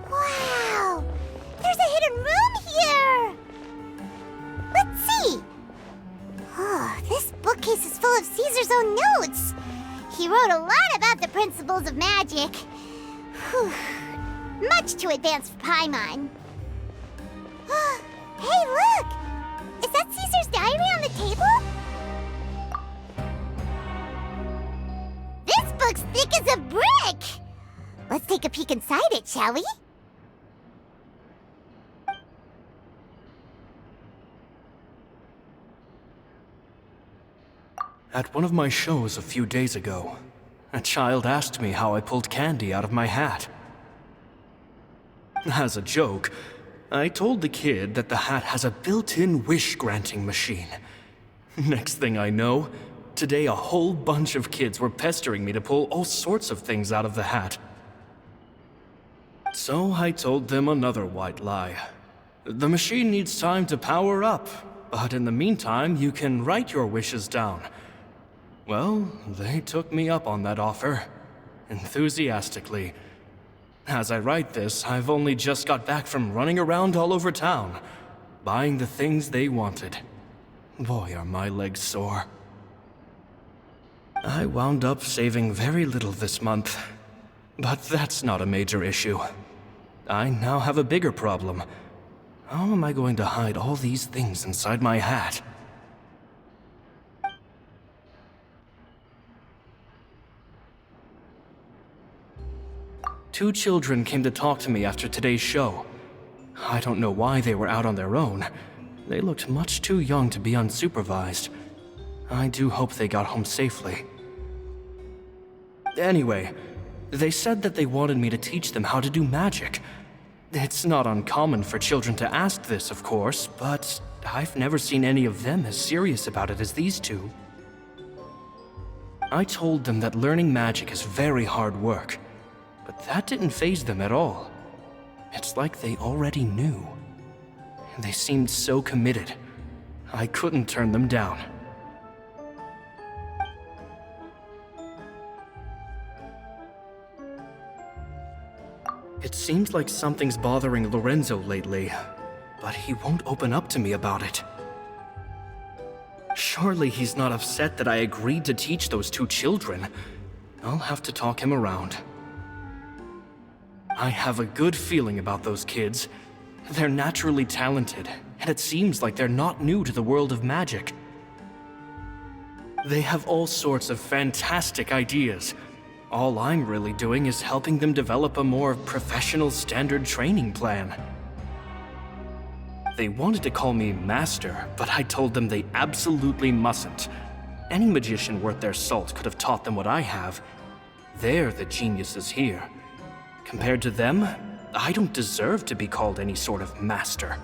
Wow! There's a hidden room here! Let's see! Oh, this bookcase is full of Caesar's own notes. He wrote a lot about the principles of magic. Whew. Much too advanced for Paimon. Hey, look! Is that Caesar's diary on the table? This book's thick as a brick! Let's take a peek inside it, shall we? At one of my shows a few days ago, a child asked me how I pulled candy out of my hat. As a joke, I told the kid that the hat has a built-in wish-granting machine. Next thing I know, today a whole bunch of kids were pestering me to pull all sorts of things out of the hat. So I told them another white lie. The machine needs time to power up, but in the meantime, you can write your wishes down. Well, they took me up on that offer, enthusiastically. As I write this, I've only just got back from running around all over town, buying the things they wanted. Boy, are my legs sore. I wound up saving very little this month, but that's not a major issue. I now have a bigger problem. How am I going to hide all these things inside my hat? Two children came to talk to me after today's show. I don't know why they were out on their own. They looked much too young to be unsupervised. I do hope they got home safely. Anyway, they said that they wanted me to teach them how to do magic. It's not uncommon for children to ask this, of course, but I've never seen any of them as serious about it as these two. I told them that learning magic is very hard work. But that didn't faze them at all. It's like they already knew. They seemed so committed. I couldn't turn them down. It seems like something's bothering Lorenzo lately, but he won't open up to me about it. Surely he's not upset that I agreed to teach those two children. I'll have to talk him around. I have a good feeling about those kids. They're naturally talented, and it seems like they're not new to the world of magic. They have all sorts of fantastic ideas. All I'm really doing is helping them develop a more professional standard training plan. They wanted to call me Master, but I told them they absolutely mustn't. Any magician worth their salt could have taught them what I have. They're the geniuses here. Compared to them, I don't deserve to be called any sort of master.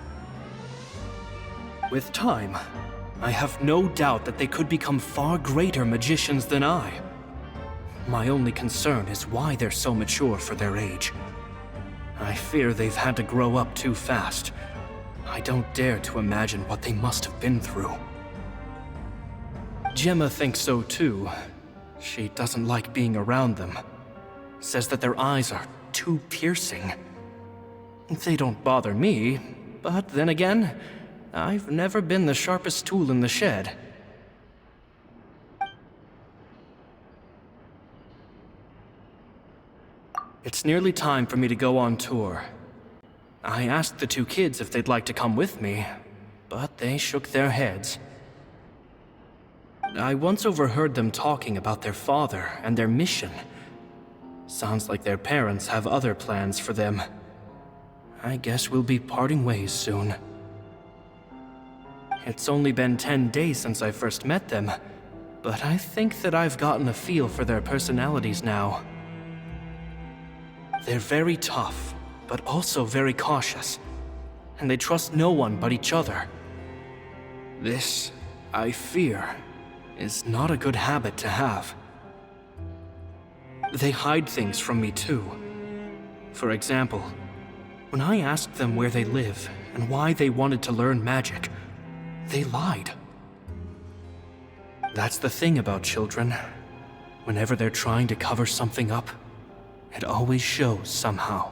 With time, I have no doubt that they could become far greater magicians than I. My only concern is why they're so mature for their age. I fear they've had to grow up too fast. I don't dare to imagine what they must have been through. Gemma thinks so too. She doesn't like being around them. Says that their eyes are too piercing. They don't bother me, but then again, I've never been the sharpest tool in the shed. It's nearly time for me to go on tour. I asked the two kids if they'd like to come with me, but they shook their heads. I once overheard them talking about their father and their mission. Sounds like their parents have other plans for them. I guess we'll be parting ways soon. It's only been 10 days since I first met them, but I think that I've gotten a feel for their personalities now. They're very tough, but also very cautious, and they trust no one but each other. This, I fear, is not a good habit to have. They hide things from me too. For example, when I asked them where they live and why they wanted to learn magic, they lied. That's the thing about children. Whenever they're trying to cover something up, it always shows somehow.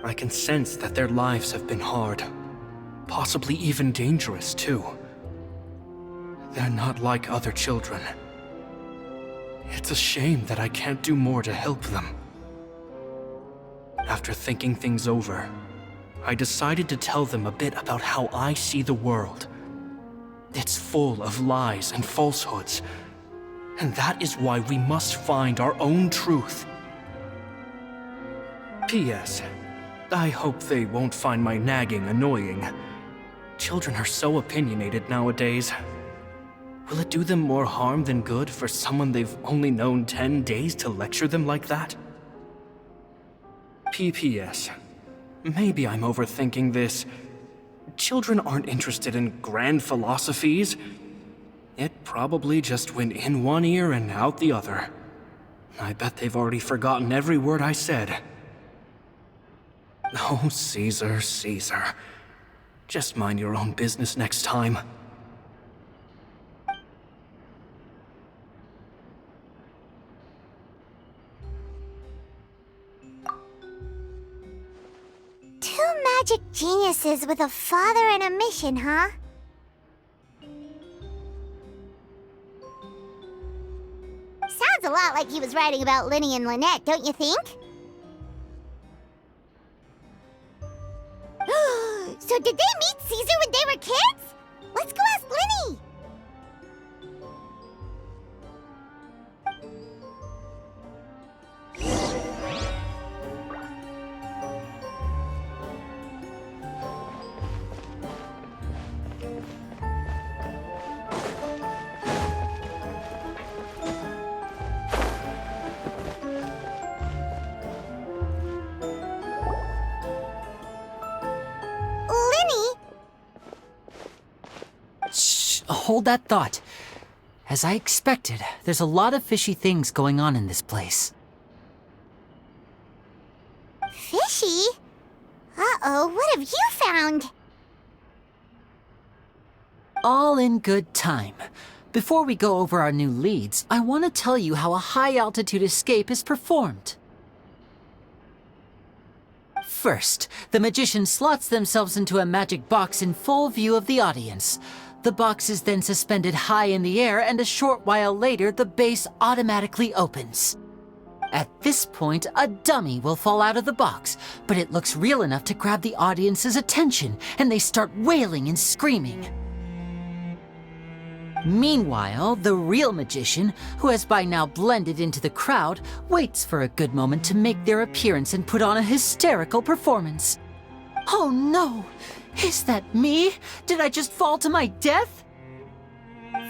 I can sense that their lives have been hard, possibly even dangerous too. They're not like other children. It's a shame that I can't do more to help them. After thinking things over, I decided to tell them a bit about how I see the world. It's full of lies and falsehoods, and that is why we must find our own truth. P.S. I hope they won't find my nagging annoying. Children are so opinionated nowadays. Will it do them more harm than good for someone they've only known 10 days to lecture them like that? P.P.S. Maybe I'm overthinking this. Children aren't interested in grand philosophies. It probably just went in one ear and out the other. I bet they've already forgotten every word I said. Oh, Caesar, Caesar. Just mind your own business next time. Two magic geniuses with a father and a mission, huh? Sounds a lot like he was writing about Lyney and Lynette, don't you think? So did they meet Caesar when they were kids? Let's go ask Lyney! Hold that thought. As I expected, there's a lot of fishy things going on in this place. Fishy? Uh-oh, what have you found? All in good time. Before we go over our new leads, I want to tell you how a high-altitude escape is performed. First, the magician slots themselves into a magic box in full view of the audience. The box is then suspended high in the air, and a short while later, the base automatically opens. At this point, a dummy will fall out of the box, but it looks real enough to grab the audience's attention, and they start wailing and screaming. Meanwhile, the real magician, who has by now blended into the crowd, waits for a good moment to make their appearance and put on a hysterical performance. Oh no! Is that me? Did I just fall to my death?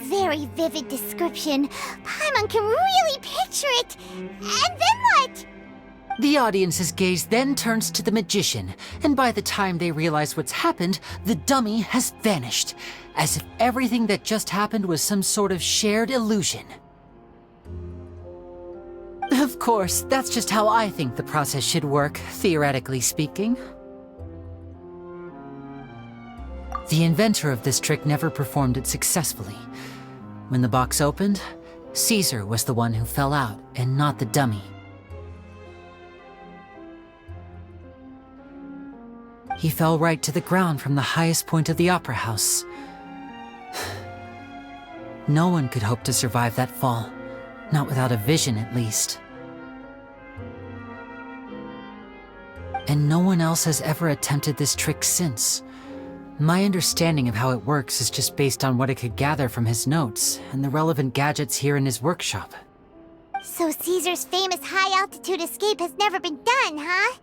Very vivid description. Paimon can really picture it. And then what? The audience's gaze then turns to the magician, and by the time they realize what's happened, the dummy has vanished, as if everything that just happened was some sort of shared illusion. Of course, that's just how I think the process should work, theoretically speaking. The inventor of this trick never performed it successfully. When the box opened, Caesar was the one who fell out, and not the dummy. He fell right to the ground from the highest point of the opera house. No one could hope to survive that fall, not without a vision at least. And no one else has ever attempted this trick since. My understanding of how it works is just based on what I could gather from his notes and the relevant gadgets here in his workshop. So Caesar's famous high-altitude escape has never been done, huh?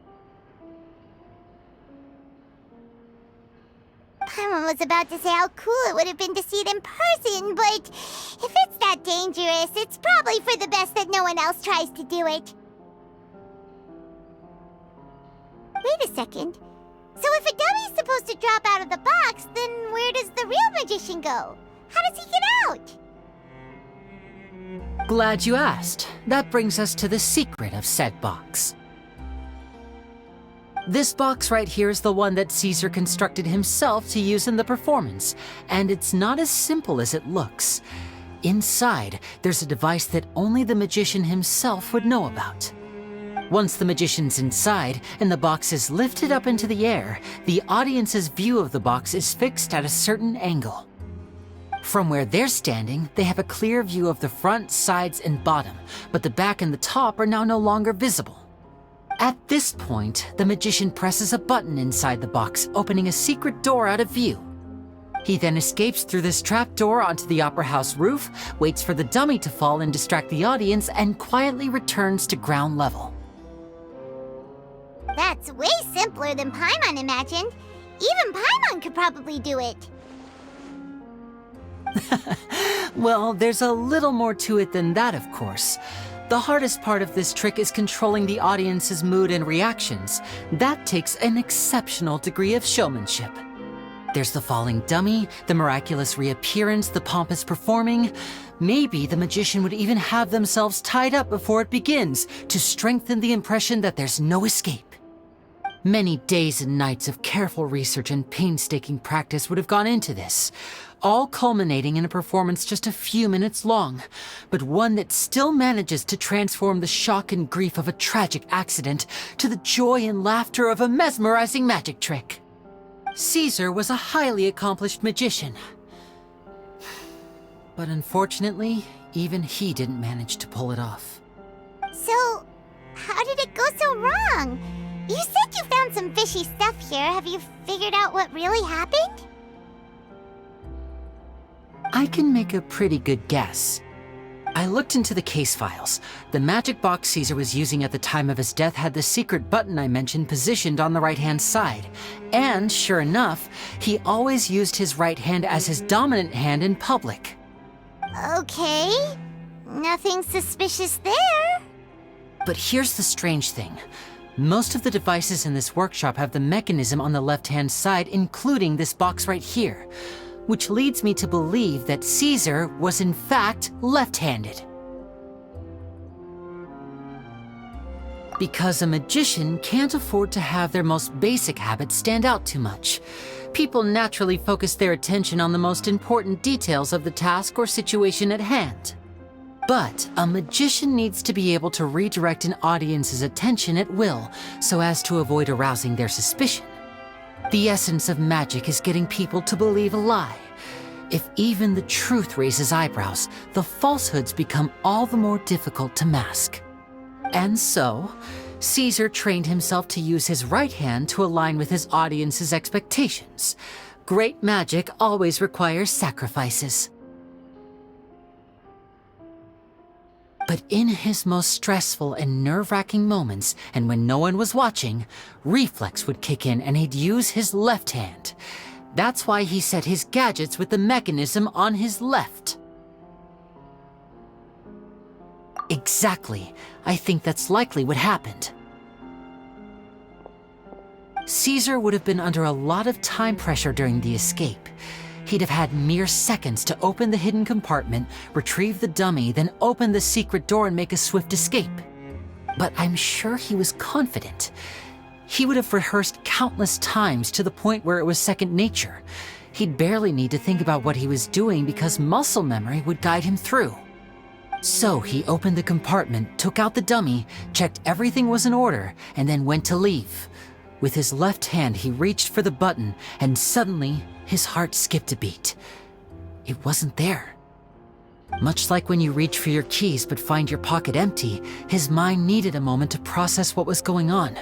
Paimon was about to say how cool it would have been to see it in person, but if it's that dangerous, it's probably for the best that no one else tries to do it. Wait a second. So if a dummy's supposed to drop out of the box, then where does the real magician go? How does he get out? Glad you asked. That brings us to the secret of said box. This box right here is the one that Caesar constructed himself to use in the performance, and it's not as simple as it looks. Inside, there's a device that only the magician himself would know about. Once the magician's inside and the box is lifted up into the air, the audience's view of the box is fixed at a certain angle. From where they're standing, they have a clear view of the front, sides, and bottom, but the back and the top are now no longer visible. At this point, the magician presses a button inside the box, opening a secret door out of view. He then escapes through this trap door onto the opera house roof, waits for the dummy to fall and distract the audience, and quietly returns to ground level. That's way simpler than Paimon imagined. Even Paimon could probably do it. Well, there's a little more to it than that, of course. The hardest part of this trick is controlling the audience's mood and reactions. That takes an exceptional degree of showmanship. There's the falling dummy, the miraculous reappearance, the pompous performing. Maybe the magician would even have themselves tied up before it begins to strengthen the impression that there's no escape. Many days and nights of careful research and painstaking practice would have gone into this, all culminating in a performance just a few minutes long, but one that still manages to transform the shock and grief of a tragic accident to the joy and laughter of a mesmerizing magic trick. Caesar was a highly accomplished magician, but unfortunately, even he didn't manage to pull it off. So, how did it go so wrong? You said you found some fishy stuff here. Have you figured out what really happened? I can make a pretty good guess. I looked into the case files. The magic box Caesar was using at the time of his death had the secret button I mentioned positioned on the right-hand side. And sure enough, he always used his right hand as his dominant hand in public. Okay. Nothing suspicious there. But here's the strange thing. Most of the devices in this workshop have the mechanism on the left-hand side, including this box right here, which leads me to believe that Caesar was in fact left-handed. Because a magician can't afford to have their most basic habits stand out too much. People naturally focus their attention on the most important details of the task or situation at hand. But a magician needs to be able to redirect an audience's attention at will so as to avoid arousing their suspicion. The essence of magic is getting people to believe a lie. If even the truth raises eyebrows, the falsehoods become all the more difficult to mask. And so, Caesar trained himself to use his right hand to align with his audience's expectations. Great magic always requires sacrifices. But in his most stressful and nerve-wracking moments, and when no one was watching, reflex would kick in and he'd use his left hand. That's why he set his gadgets with the mechanism on his left. Exactly. I think that's likely what happened. Caesar would have been under a lot of time pressure during the escape. He'd have had mere seconds to open the hidden compartment, retrieve the dummy, then open the secret door and make a swift escape. But I'm sure he was confident. He would have rehearsed countless times to the point where it was second nature. He'd barely need to think about what he was doing because muscle memory would guide him through. So he opened the compartment, took out the dummy, checked everything was in order, and then went to leave. With his left hand, he reached for the button, and suddenly, his heart skipped a beat. It wasn't there. Much like when you reach for your keys but find your pocket empty, his mind needed a moment to process what was going on.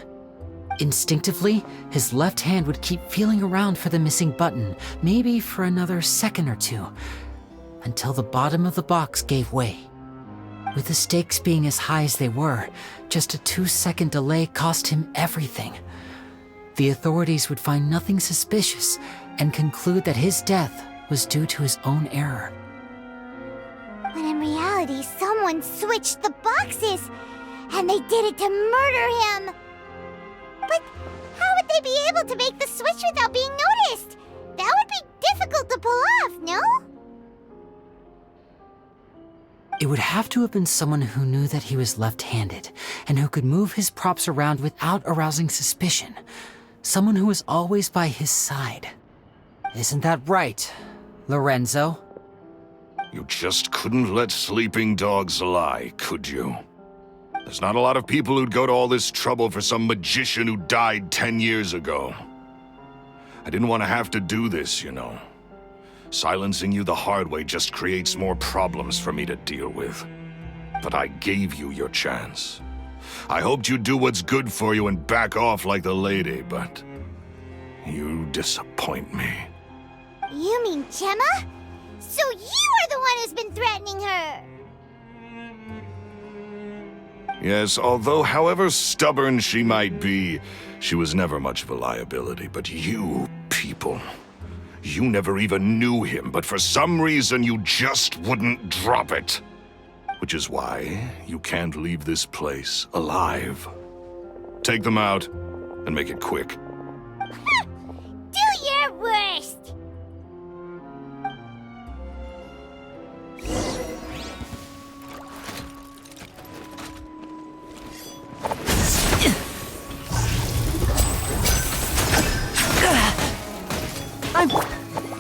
Instinctively, his left hand would keep feeling around for the missing button, maybe for another second or two, until the bottom of the box gave way. With the stakes being as high as they were, just a 2-second delay cost him everything. The authorities would find nothing suspicious, and conclude that his death was due to his own error. When in reality, someone switched the boxes, and they did it to murder him. But how would they be able to make the switch without being noticed? That would be difficult to pull off, no? It would have to have been someone who knew that he was left-handed, and who could move his props around without arousing suspicion. Someone who was always by his side. Isn't that right, Lorenzo? You just couldn't let sleeping dogs lie, could you? There's not a lot of people who'd go to all this trouble for some magician who died 10 years ago. I didn't want to have to do this, you know. Silencing you the hard way just creates more problems for me to deal with. But I gave you your chance. I hoped you'd do what's good for you and back off like the lady, but you disappoint me. You mean Gemma? So you are the one who's been threatening her! Yes, although however stubborn she might be, she was never much of a liability. But you people, you never even knew him, but for some reason you just wouldn't drop it. Which is why you can't leave this place alive. Take them out, and make it quick. Do your worst!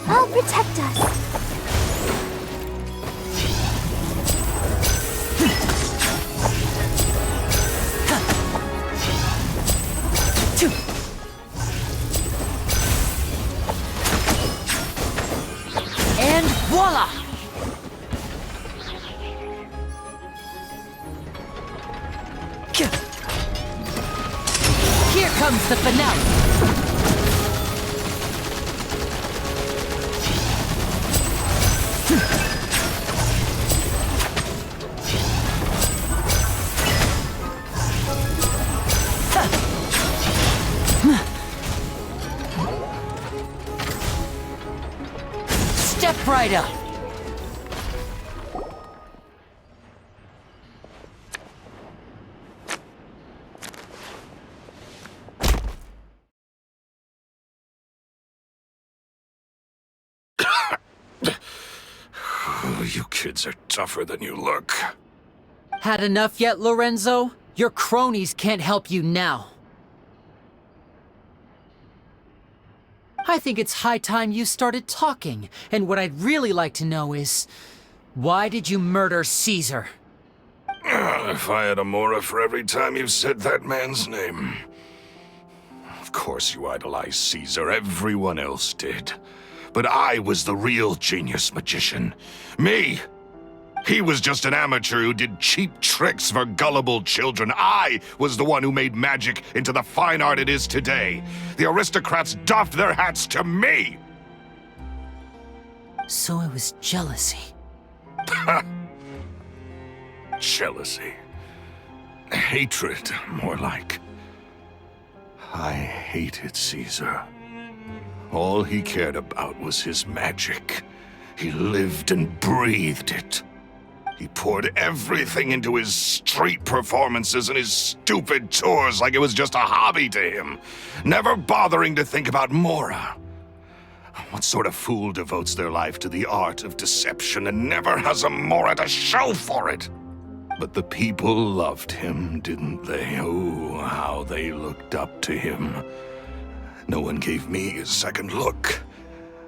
I'll protect us. And voila! Here comes the finale! Step right up. You kids are tougher than you look. Had enough yet, Lorenzo? Your cronies can't help you now. I think it's high time you started talking, and what I'd really like to know is, why did you murder Caesar? If I had a mora for every time you've said that man's name. Of course you idolized Caesar, everyone else did. But I was the real genius magician. Me! He was just an amateur who did cheap tricks for gullible children. I was the one who made magic into the fine art it is today. The aristocrats doffed their hats to me! So it was jealousy. Jealousy. Hatred, more like. I hated Caesar. All he cared about was his magic. He lived and breathed it. He poured everything into his street performances and his stupid tours like it was just a hobby to him, never bothering to think about Mora. What sort of fool devotes their life to the art of deception and never has a Mora to show for it? But the people loved him, didn't they? Oh, how they looked up to him. No one gave me a second look.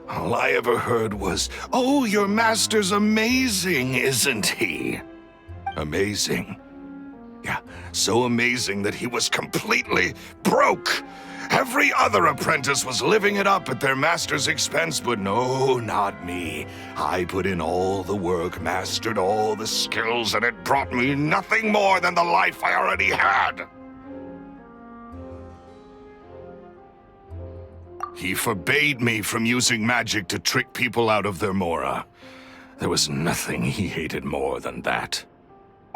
All I ever heard was, "Oh, your master's amazing, isn't he?" Amazing. Yeah, so amazing that he was completely broke. Every other apprentice was living it up at their master's expense, but no, not me. I put in all the work, mastered all the skills, and it brought me nothing more than the life I already had. He forbade me from using magic to trick people out of their Mora. There was nothing he hated more than that.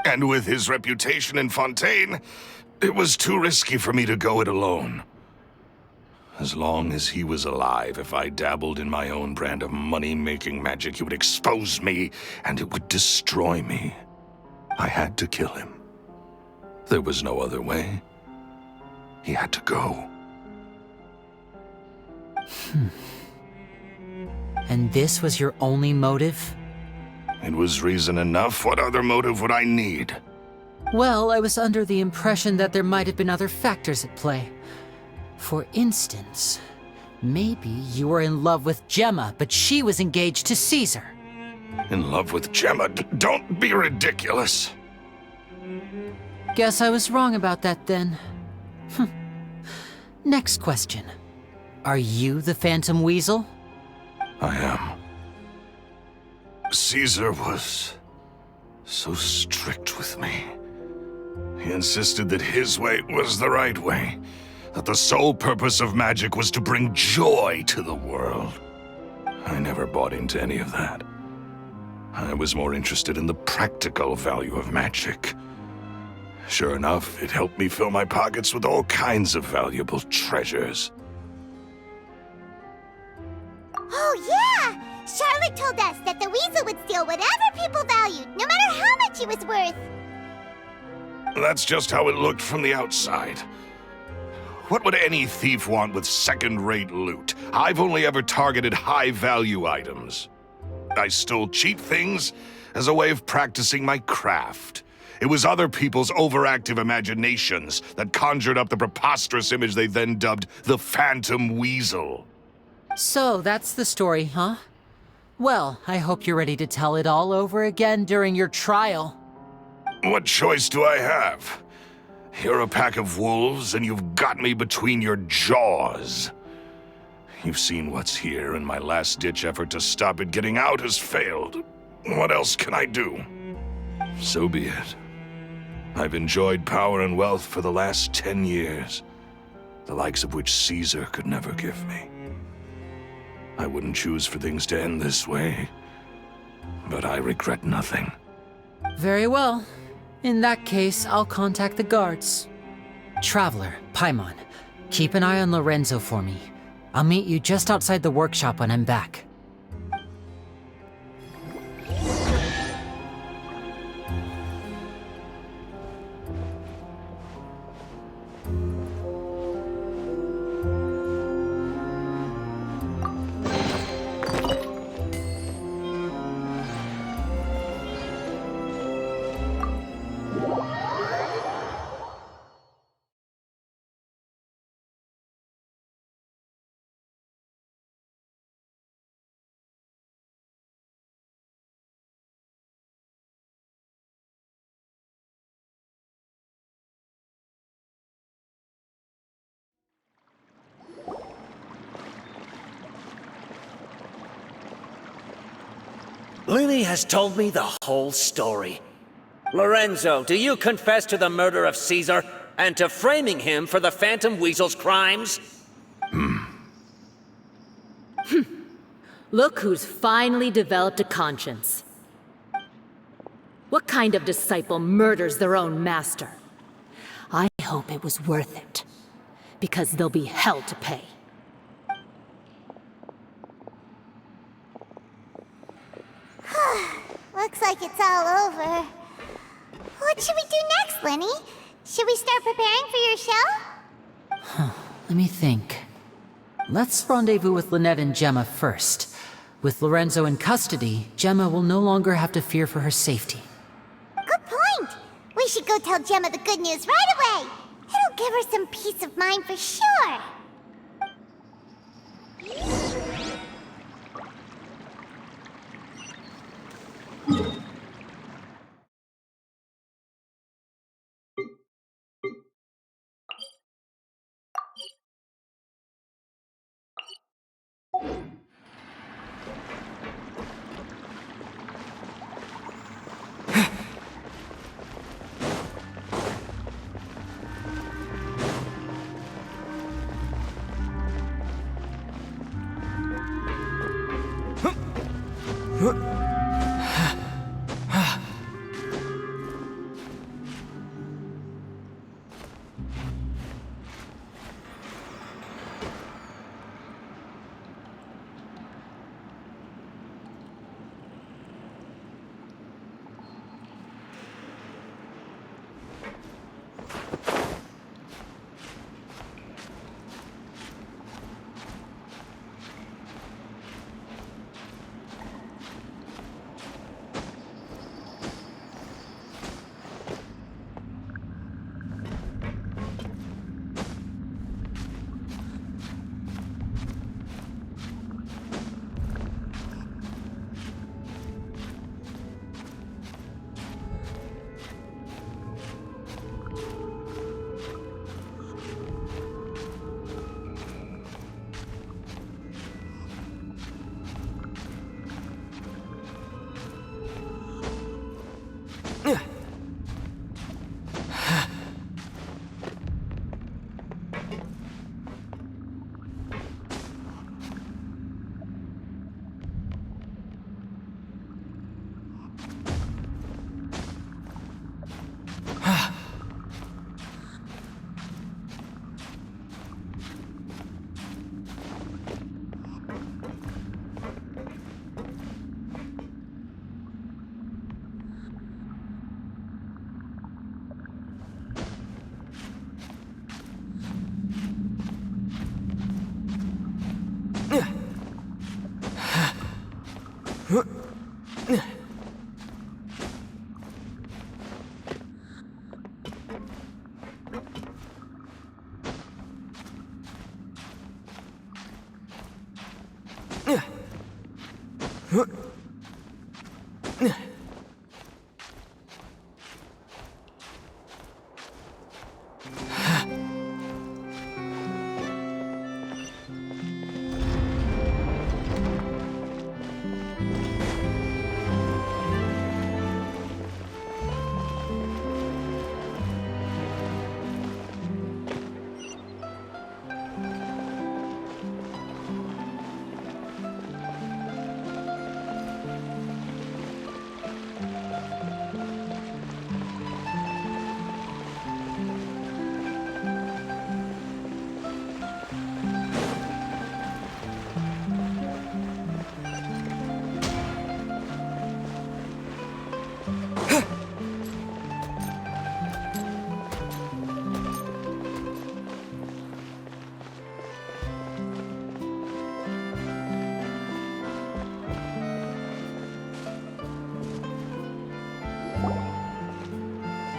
And with his reputation in Fontaine, it was too risky for me to go it alone. As long as he was alive, if I dabbled in my own brand of money-making magic, he would expose me and it would destroy me. I had to kill him. There was no other way. He had to go. And this was your only motive? It was reason enough. What other motive would I need? Well, I was under the impression that there might have been other factors at play. For instance, maybe you were in love with Gemma, but she was engaged to Caesar. In love with Gemma? Don't be ridiculous. Guess I was wrong about that then. Next question. Are you the Phantom Weasel? I am. Caesar was so strict with me. He insisted that his way was the right way, that the sole purpose of magic was to bring joy to the world. I never bought into any of that. I was more interested in the practical value of magic. Sure enough, it helped me fill my pockets with all kinds of valuable treasures. Oh, yeah! Charlotte told us that the weasel would steal whatever people valued, no matter how much it was worth. That's just how it looked from the outside. What would any thief want with second-rate loot? I've only ever targeted high-value items. I stole cheap things as a way of practicing my craft. It was other people's overactive imaginations that conjured up the preposterous image they then dubbed the Phantom Weasel. So that's the story, huh? Well, I hope you're ready to tell it all over again during your trial. What choice do I have? You're a pack of wolves, and you've got me between your jaws. You've seen what's here, and my last-ditch effort to stop it getting out has failed. What else can I do? So be it. I've enjoyed power and wealth for the last 10 years, the likes of which Caesar could never give me. I wouldn't choose for things to end this way, but I regret nothing. Very well. In that case, I'll contact the guards. Traveler, Paimon, keep an eye on Lorenzo for me. I'll meet you just outside the workshop when I'm back. Lyney has told me the whole story. Lorenzo, do you confess to the murder of Caesar and to framing him for the Phantom Weasel's crimes? Look who's finally developed a conscience. What kind of disciple murders their own master? I hope it was worth it, because there'll be hell to pay. Looks like it's all over. What should we do next, Lyney? Should we start preparing for your show? Let me think. Let's rendezvous with Lynette and Gemma first. With Lorenzo in custody, Gemma will no longer have to fear for her safety. Good point! We should go tell Gemma the good news right away! It'll give her some peace of mind for sure!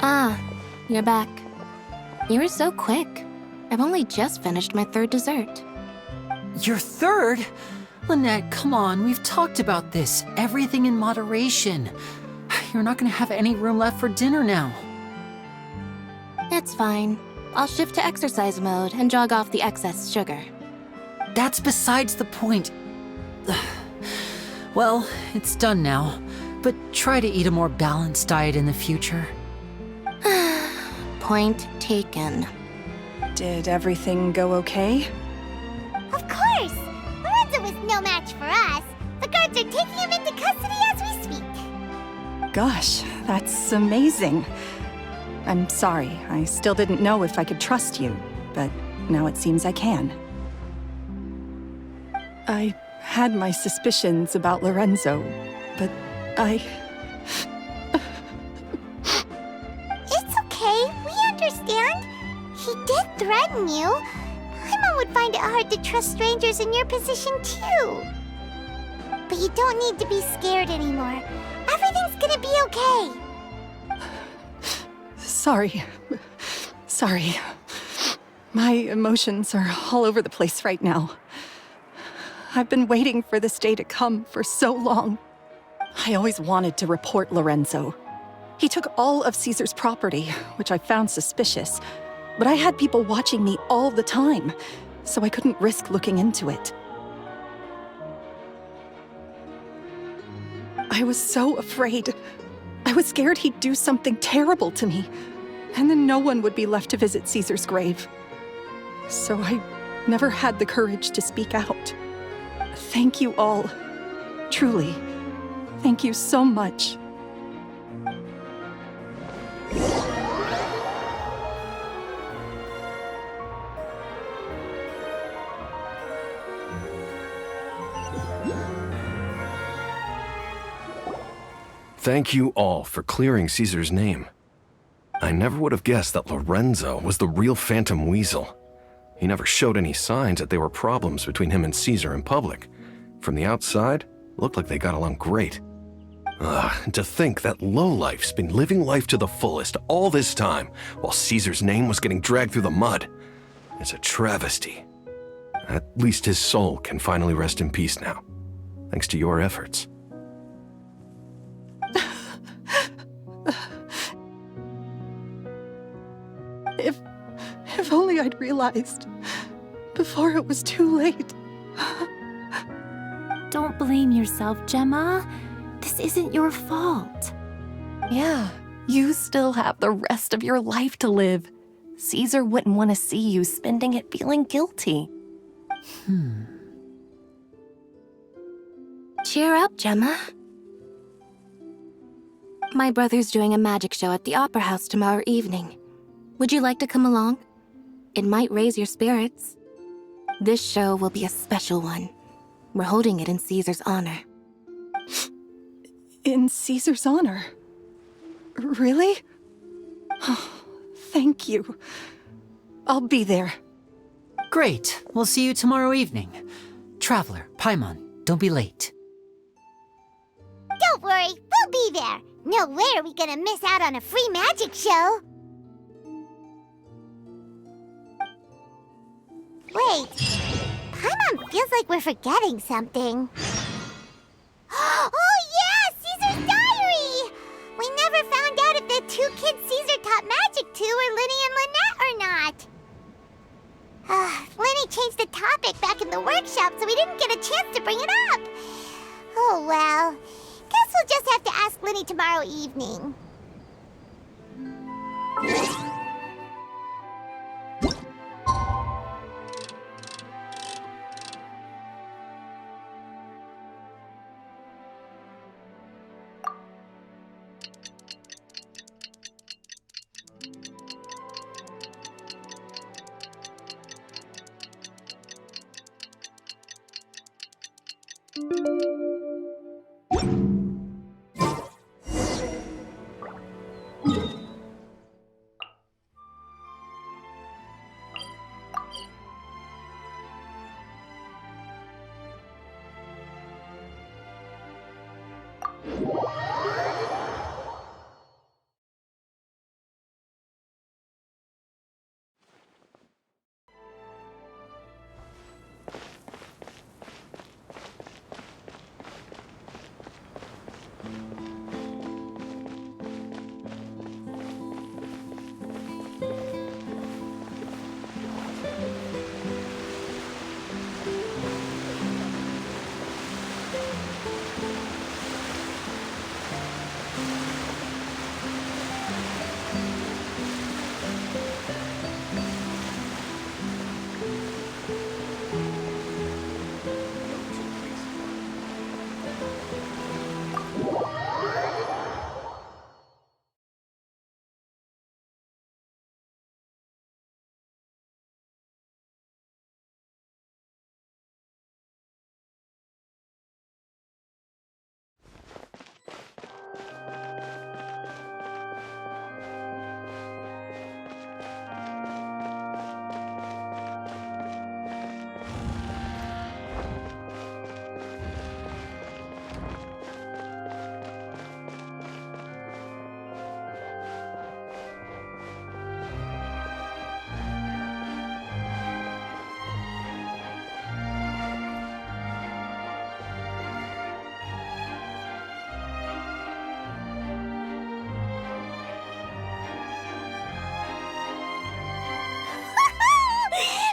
Ah, you're back. You were so quick. I've only just finished my third dessert. Your third? Lynette, come on, we've talked about this. Everything in moderation. You're not gonna have any room left for dinner now. It's fine. I'll shift to exercise mode and jog off the excess sugar. That's besides the point. Well, it's done now, but try to eat a more balanced diet in the future. Point taken. Did everything go okay? Of course! Lorenzo was no match for us. The guards are taking him into custody as we speak. Gosh, that's amazing. I'm sorry, I still didn't know if I could trust you, but now it seems I can. I had my suspicions about Lorenzo, but It's okay, we understand. He did threaten you. Paimon would find it hard to trust strangers in your position too. But you don't need to be scared anymore. Everything's gonna be okay. Sorry. My emotions are all over the place right now. I've been waiting for this day to come for so long. I always wanted to report Lorenzo. He took all of Caesar's property, which I found suspicious, but I had people watching me all the time, so I couldn't risk looking into it. I was so afraid. I was scared he'd do something terrible to me, and then no one would be left to visit Caesar's grave. So I never had the courage to speak out. Thank you all. Truly. Thank you so much. Thank you all for clearing Caesar's name. I never would have guessed that Lorenzo was the real Phantom Weasel. He never showed any signs that there were problems between him and Caesar in public. From the outside, it looked like they got along great. And to think that lowlife's been living life to the fullest all this time, while Caesar's name was getting dragged through the mud. It's a travesty. At least his soul can finally rest in peace now, thanks to your efforts. If only I'd realized before it was too late. Don't blame yourself, Gemma. This isn't your fault. Yeah, you still have the rest of your life to live. Caesar wouldn't want to see you spending it feeling guilty. Cheer up, Gemma. My brother's doing a magic show at the Opera House tomorrow evening. Would you like to come along? It might raise your spirits. This show will be a special one. We're holding it in Caesar's honor. In Caesar's honor? Really? Oh, thank you. I'll be there. Great. We'll see you tomorrow evening. Traveler, Paimon, don't be late. Don't worry, we'll be there. No way are we gonna miss out on a free magic show. Wait, Paimon feels like we're forgetting something. Oh yeah, Caesar's diary! We never found out if the two kids Caesar taught magic to were Lyney and Lynette or not. Lyney changed the topic back in the workshop, so we didn't get a chance to bring it up. Oh well, guess we'll just have to ask Lyney tomorrow evening.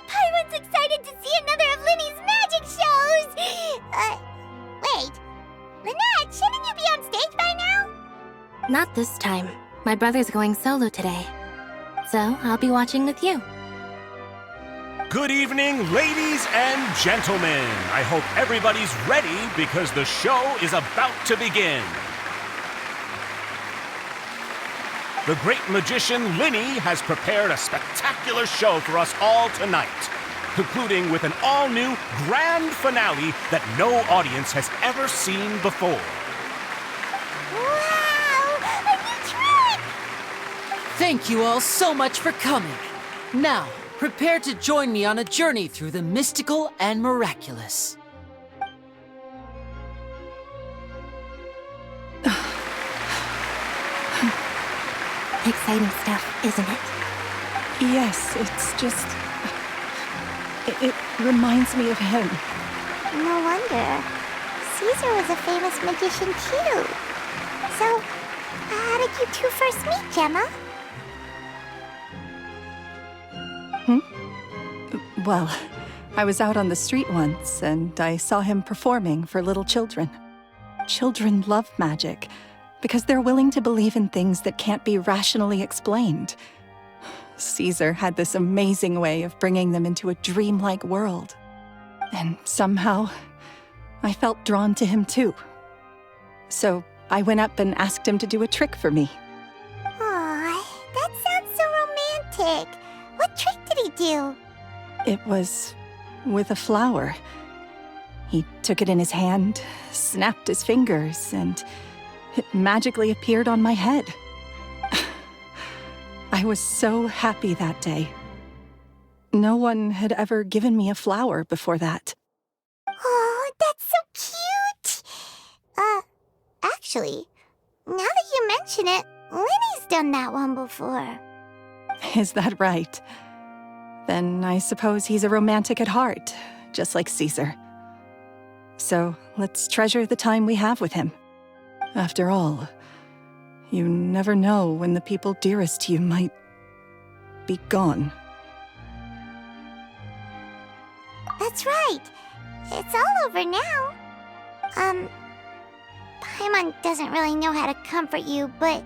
Paimon's excited to see another of Lyney's magic shows! Wait. Lynette, shouldn't you be on stage by now? Not this time. My brother's going solo today. So, I'll be watching with you. Good evening, ladies and gentlemen. I hope everybody's ready because the show is about to begin. The great magician Lyney has prepared a spectacular show for us all tonight, concluding with an all-new grand finale that no audience has ever seen before. Wow! A new trick! Thank you all so much for coming. Now, prepare to join me on a journey through the mystical and miraculous. Exciting stuff, isn't it? Yes, it's just... It reminds me of him. No wonder. Caesar was a famous magician too. So, how did you two first meet, Gemma? Well, I was out on the street once, and I saw him performing for little children. Children love magic, because they're willing to believe in things that can't be rationally explained. Caesar had this amazing way of bringing them into a dreamlike world. And somehow, I felt drawn to him too. So I went up and asked him to do a trick for me. Aw, that sounds so romantic. What trick did he do? It was with a flower. He took it in his hand, snapped his fingers, and it magically appeared on my head. I was so happy that day. No one had ever given me a flower before that. That's so cute! Actually, now that you mention it, Lyney's done that one before. Is that right? Then I suppose he's a romantic at heart, just like Caesar. So let's treasure the time we have with him. After all, you never know when the people dearest to you might be gone. That's right. It's all over now. Paimon doesn't really know how to comfort you, but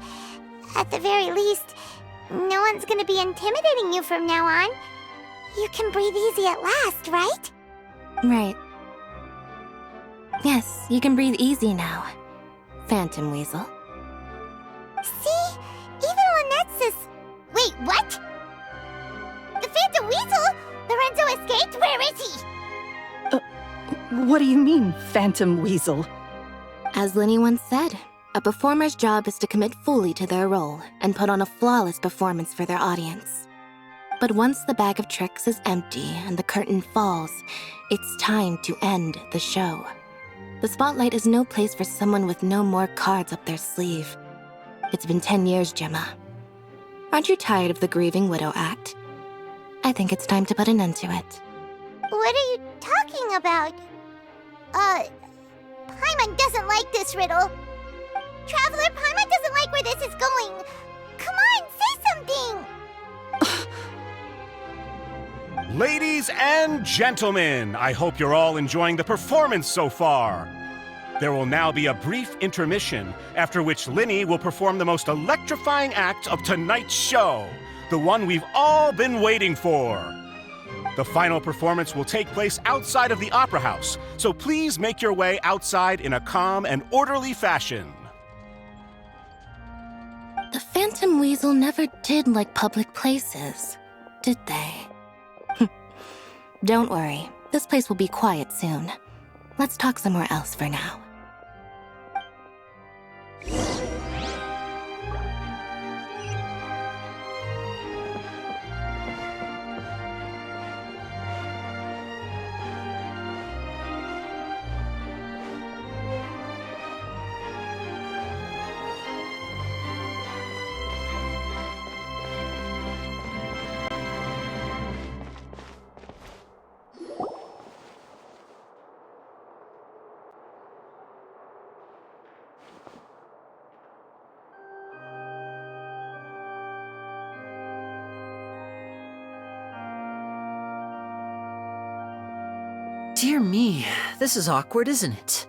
at the very least, no one's gonna be intimidating you from now on. You can breathe easy at last, right? Right. Yes, you can breathe easy now, Phantom Weasel. See? Even Lynette says... Wait, what? The Phantom Weasel? Lorenzo escaped? Where is he? What do you mean, Phantom Weasel? As Lyney once said, a performer's job is to commit fully to their role and put on a flawless performance for their audience. But once the bag of tricks is empty and the curtain falls, it's time to end the show. The spotlight is no place for someone with no more cards up their sleeve. It's been 10 years, Gemma. Aren't you tired of the grieving widow act? I think it's time to put an end to it. What are you talking about? Paimon doesn't like this riddle. Traveler, Paimon doesn't like where this is going. Come on, say something! Ladies and gentlemen, I hope you're all enjoying the performance so far. There will now be a brief intermission, after which Lyney will perform the most electrifying act of tonight's show, the one we've all been waiting for. The final performance will take place outside of the Opera House, so please make your way outside in a calm and orderly fashion. The Phantom Weasel never did like public places, did they? Don't worry, this place will be quiet soon. Let's talk somewhere else for now. Dear me, this is awkward, isn't it?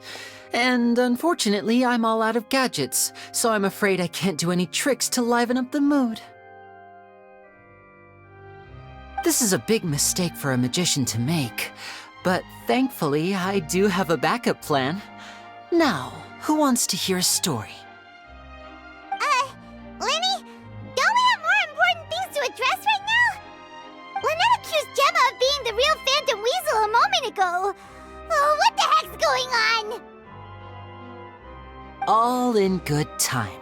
And unfortunately, I'm all out of gadgets, so I'm afraid I can't do any tricks to liven up the mood. This is a big mistake for a magician to make, but thankfully, I do have a backup plan. Now, who wants to hear a story? Lyney, don't we have more important things to address right now? Lynette accused Gemma of being the real Phantom Weasel a moment ago. Oh, what the heck's going on? All in good time.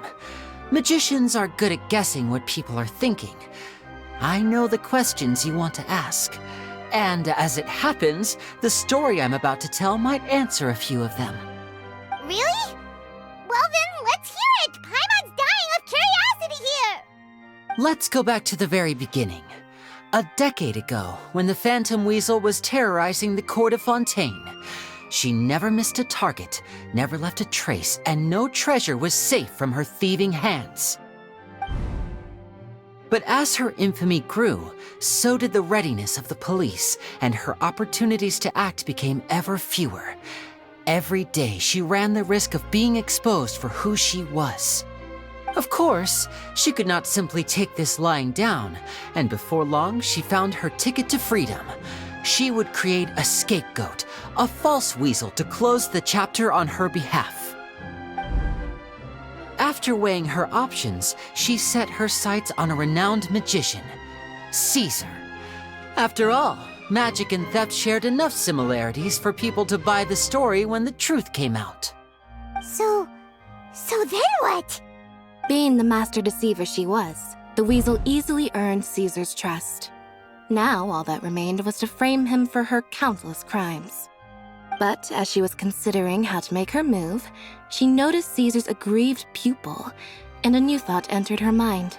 Magicians are good at guessing what people are thinking. I know the questions you want to ask. And as it happens, the story I'm about to tell might answer a few of them. Really? Well then, let's hear it! Paimon's dying of curiosity here! Let's go back to the very beginning. A decade ago, when the Phantom Weasel was terrorizing the court of Fontaine. She never missed a target, never left a trace, and no treasure was safe from her thieving hands. But as her infamy grew, so did the readiness of the police, and her opportunities to act became ever fewer. Every day, she ran the risk of being exposed for who she was. Of course, she could not simply take this lying down, and before long, she found her ticket to freedom. She would create a scapegoat, a false weasel to close the chapter on her behalf. After weighing her options, she set her sights on a renowned magician, Caesar. After all, magic and theft shared enough similarities for people to buy the story when the truth came out. So then what? Being the master deceiver she was, the weasel easily earned Caesar's trust. Now all that remained was to frame him for her countless crimes. But as she was considering how to make her move, she noticed Caesar's aggrieved pupil, and a new thought entered her mind.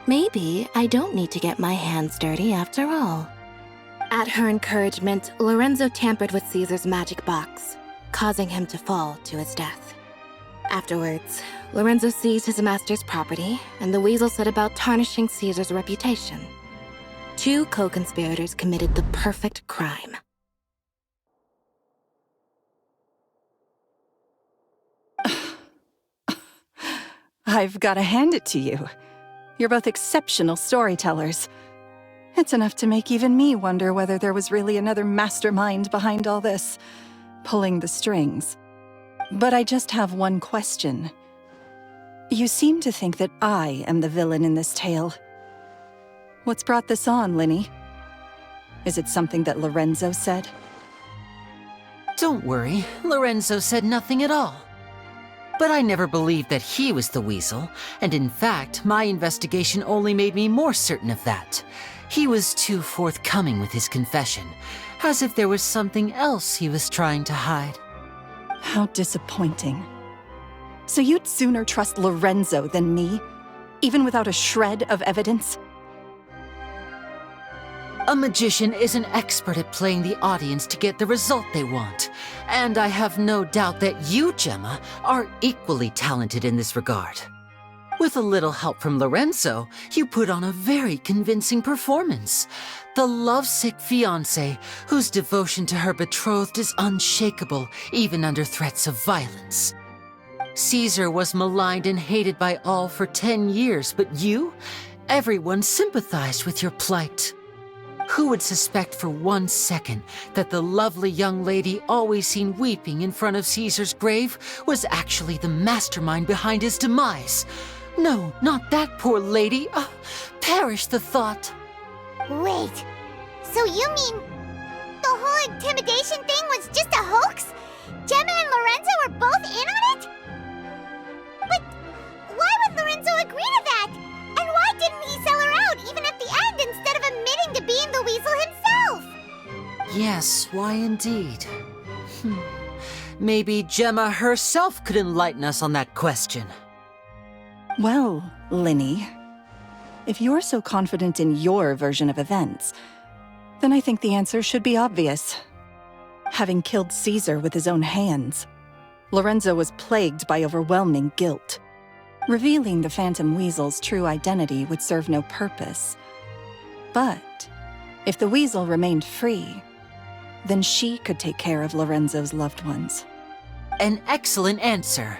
Maybe I don't need to get my hands dirty after all. At her encouragement, Lorenzo tampered with Caesar's magic box, causing him to fall to his death. Afterwards, Lorenzo seized his master's property, and the weasel set about tarnishing Caesar's reputation. Two co-conspirators committed the perfect crime. I've got to hand it to you. You're both exceptional storytellers. It's enough to make even me wonder whether there was really another mastermind behind all this, pulling the strings. But I just have one question. You seem to think that I am the villain in this tale. What's brought this on, Lyney? Is it something that Lorenzo said? Don't worry, Lorenzo said nothing at all. But I never believed that he was the weasel, and in fact, my investigation only made me more certain of that. He was too forthcoming with his confession, as if there was something else he was trying to hide. How disappointing. So you'd sooner trust Lorenzo than me, even without a shred of evidence? A magician is an expert at playing the audience to get the result they want, and I have no doubt that you, Gemma, are equally talented in this regard. With a little help from Lorenzo, you put on a very convincing performance. The lovesick fiancé, whose devotion to her betrothed is unshakable, even under threats of violence. Caesar was maligned and hated by all for 10 years, but you? Everyone sympathized with your plight. Who would suspect for 1 second that the lovely young lady always seen weeping in front of Caesar's grave was actually the mastermind behind his demise? No, not that poor lady. Perish the thought. Wait, so you mean the whole intimidation thing was just a hoax? Gemma and Lorenzo were both in on it? But why would Lorenzo agree to that? And why didn't he sell her out even at the end instead of admitting to being the weasel himself? Yes, why indeed? Maybe Gemma herself could enlighten us on that question. Well, Lyney, if you're so confident in your version of events, then I think the answer should be obvious. Having killed Caesar with his own hands, Lorenzo was plagued by overwhelming guilt. Revealing the Phantom Weasel's true identity would serve no purpose. But if the Weasel remained free, then she could take care of Lorenzo's loved ones. An excellent answer,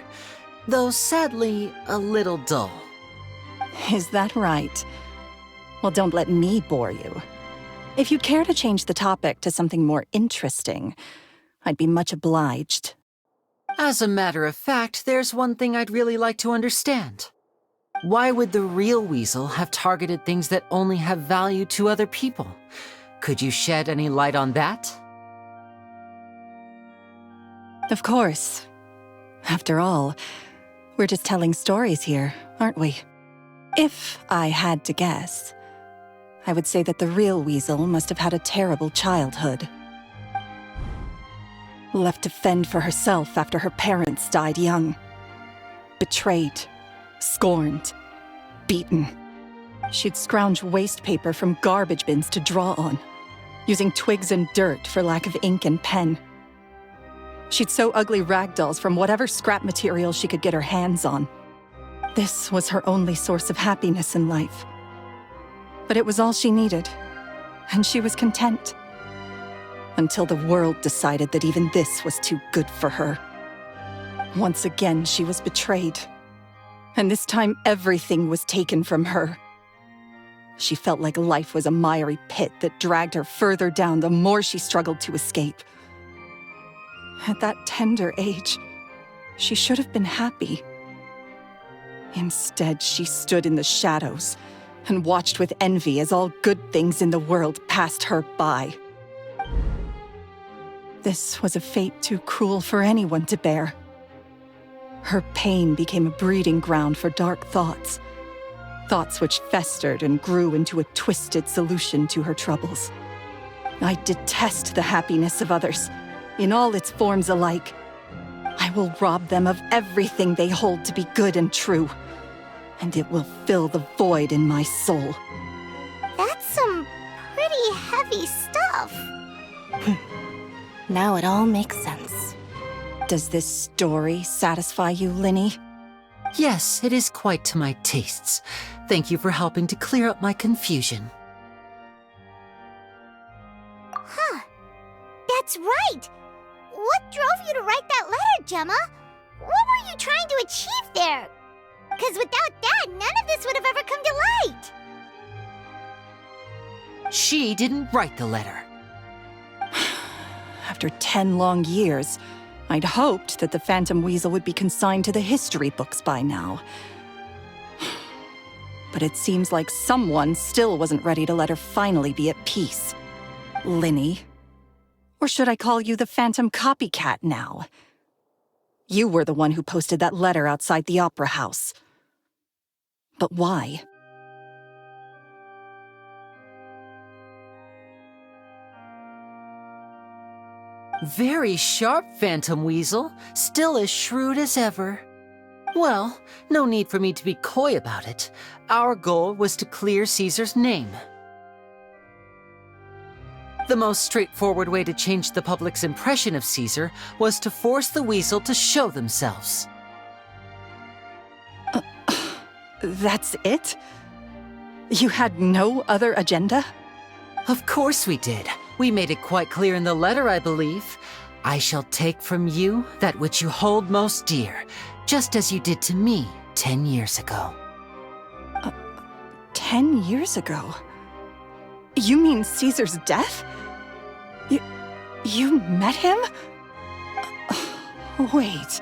though sadly a little dull. Is that right? Well, don't let me bore you. If you'd care to change the topic to something more interesting, I'd be much obliged. As a matter of fact, there's one thing I'd really like to understand. Why would the real weasel have targeted things that only have value to other people? Could you shed any light on that? Of course. After all, we're just telling stories here, aren't we? If I had to guess, I would say that the real weasel must have had a terrible childhood. Left to fend for herself after her parents died young. Betrayed, scorned, beaten. She'd scrounge waste paper from garbage bins to draw on, using twigs and dirt for lack of ink and pen. She'd sew ugly rag dolls from whatever scrap material she could get her hands on. This was her only source of happiness in life. But it was all she needed, and she was content. Until the world decided that even this was too good for her. Once again, she was betrayed. And this time, everything was taken from her. She felt like life was a miry pit that dragged her further down the more she struggled to escape. At that tender age, she should have been happy. Instead, she stood in the shadows and watched with envy as all good things in the world passed her by. This was a fate too cruel for anyone to bear. Her pain became a breeding ground for dark thoughts. Thoughts which festered and grew into a twisted solution to her troubles. I detest the happiness of others, in all its forms alike. I will rob them of everything they hold to be good and true, and it will fill the void in my soul. That's some pretty heavy stuff. Now it all makes sense. Does this story satisfy you, Lyney? Yes, it is quite to my tastes. Thank you for helping to clear up my confusion. Huh. That's right. What drove you to write that letter, Gemma? What were you trying to achieve there? Because without that, none of this would have ever come to light. She didn't write the letter. After 10 long years, I'd hoped that the Phantom Weasel would be consigned to the history books by now. But it seems like someone still wasn't ready to let her finally be at peace. Lyney. Or should I call you the Phantom Copycat now? You were the one who posted that letter outside the Opera House. But why? Very sharp, Phantom Weasel. Still as shrewd as ever. Well, no need for me to be coy about it. Our goal was to clear Caesar's name. The most straightforward way to change the public's impression of Caesar was to force the Weasel to show themselves. That's it? You had no other agenda? Of course we did. We made it quite clear in the letter, I believe. I shall take from you that which you hold most dear, just as you did to me 10 years ago. 10 years ago? You mean Caesar's death? You met him? Wait.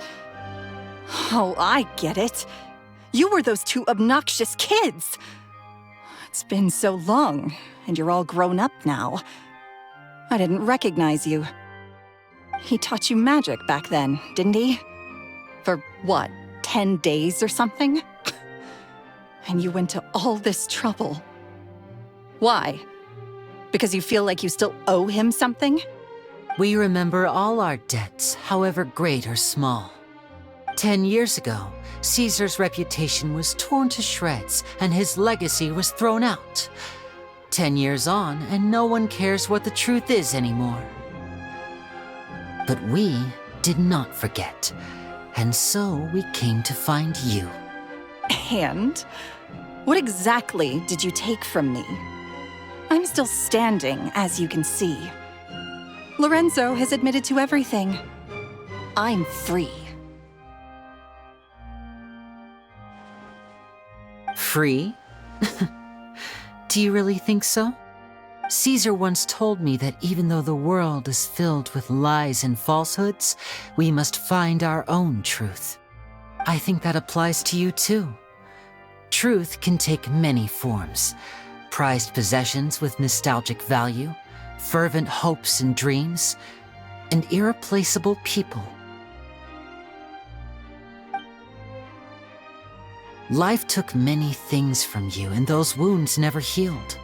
Oh, I get it. You were those two obnoxious kids. It's been so long, and you're all grown up now. I didn't recognize you. He taught you magic back then, didn't he? For what, 10 days or something? And you went to all this trouble. Why? Because you feel like you still owe him something? We remember all our debts, however great or small. 10 years ago, Caesar's reputation was torn to shreds and his legacy was thrown out. 10 years on, and no one cares what the truth is anymore. But we did not forget, and so we came to find you. And? What exactly did you take from me? I'm still standing, as you can see. Lorenzo has admitted to everything. I'm free. Free? Do you really think so? Caesar once told me that even though the world is filled with lies and falsehoods, we must find our own truth. I think that applies to you too. Truth can take many forms. Prized possessions with nostalgic value, fervent hopes and dreams, and irreplaceable people. Life took many things from you, and those wounds never healed.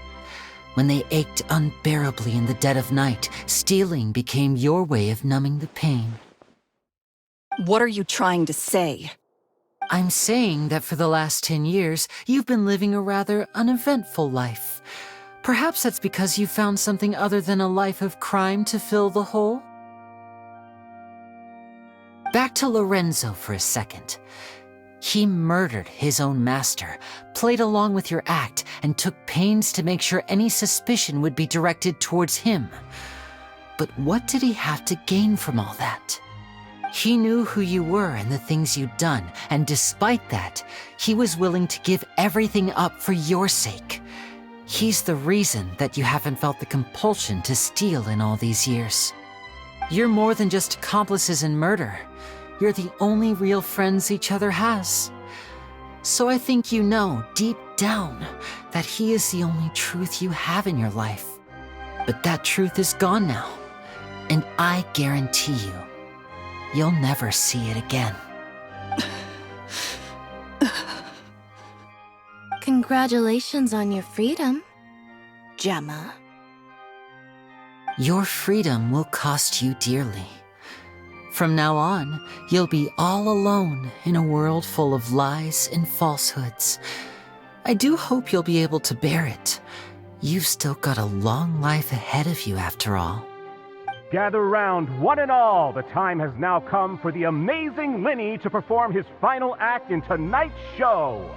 When they ached unbearably in the dead of night, stealing became your way of numbing the pain. What are you trying to say? I'm saying that for the last 10 years, you've been living a rather uneventful life. Perhaps that's because you found something other than a life of crime to fill the hole? Back to Lorenzo for a second. He murdered his own master, played along with your act, and took pains to make sure any suspicion would be directed towards him. But what did he have to gain from all that? He knew who you were and the things you'd done, and despite that, he was willing to give everything up for your sake. He's the reason that you haven't felt the compulsion to steal in all these years. You're more than just accomplices in murder. You're the only real friends each other has. So I think you know, deep down, that he is the only truth you have in your life. But that truth is gone now, and I guarantee you, you'll never see it again. Congratulations on your freedom, Gemma. Your freedom will cost you dearly. From now on, you'll be all alone in a world full of lies and falsehoods. I do hope you'll be able to bear it. You've still got a long life ahead of you after all. Gather round, one and all. The time has now come for the amazing Lyney to perform his final act in tonight's show.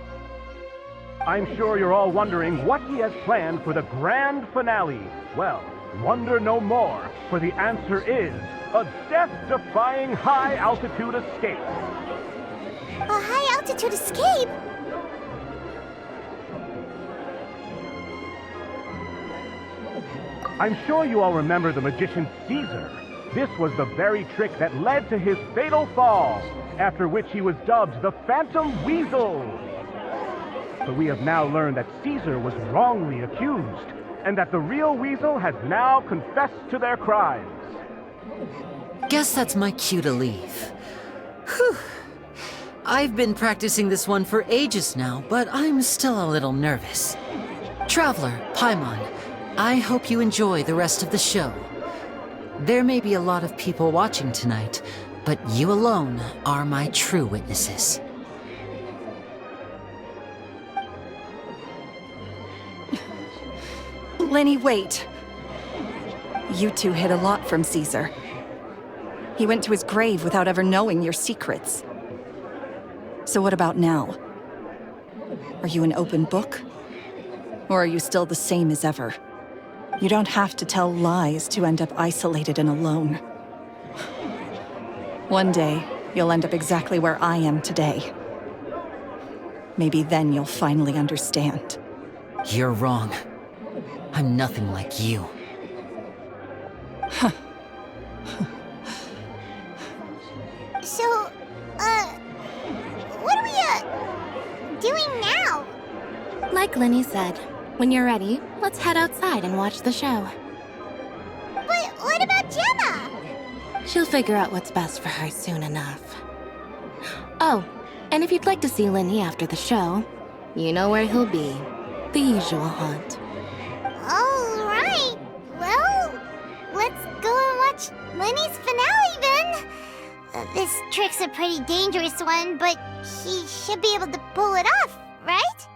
I'm sure you're all wondering what he has planned for the grand finale. Well, wonder no more, for the answer is a death-defying high-altitude escape. A high-altitude escape? I'm sure you all remember the magician Caesar. This was the very trick that led to his fatal fall, after which he was dubbed the Phantom Weasel. But we have now learned that Caesar was wrongly accused, and that the real Weasel has now confessed to their crimes. Guess that's my cue to leave. Whew. I've been practicing this one for ages now, but I'm still a little nervous. Traveler, Paimon, I hope you enjoy the rest of the show. There may be a lot of people watching tonight, but you alone are my true witnesses. Lyney, wait. You two hid a lot from Caesar. He went to his grave without ever knowing your secrets. So what about now? Are you an open book? Or are you still the same as ever? You don't have to tell lies to end up isolated and alone. One day, you'll end up exactly where I am today. Maybe then you'll finally understand. You're wrong. I'm nothing like you. So, what are we, doing now? Like Lyney said, when you're ready, let's head outside and watch the show. But what about Gemma? She'll figure out what's best for her soon enough. Oh, and if you'd like to see Lyney after the show, you know where he'll be. The usual haunt. All right. Well, let's go and watch Lyney's finale then. This trick's a pretty dangerous one, but he should be able to pull it off, right?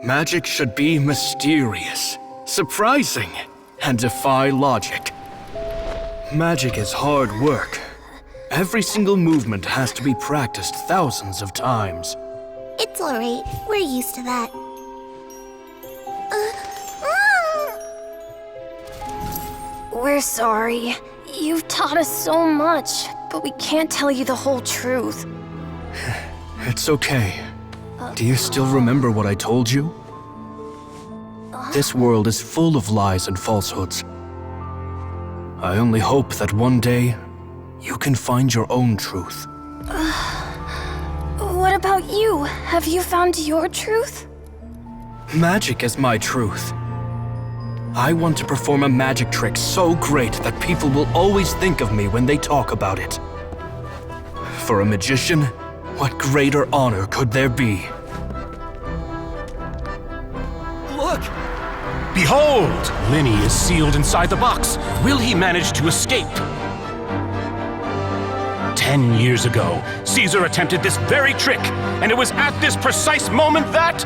Magic should be mysterious, surprising, and defy logic. Magic is hard work. Every single movement has to be practiced thousands of times. It's alright. We're used to that. We're sorry. You've taught us so much, but we can't tell you the whole truth. It's okay. Do you still remember what I told you? This world is full of lies and falsehoods. I only hope that one day you can find your own truth. What about you? Have you found your truth? Magic is my truth. I want to perform a magic trick so great that people will always think of me when they talk about it. For a magician, what greater honor could there be? Look! Behold! Lyney is sealed inside the box. Will he manage to escape? 10 years ago, Caesar attempted this very trick, and it was at this precise moment that...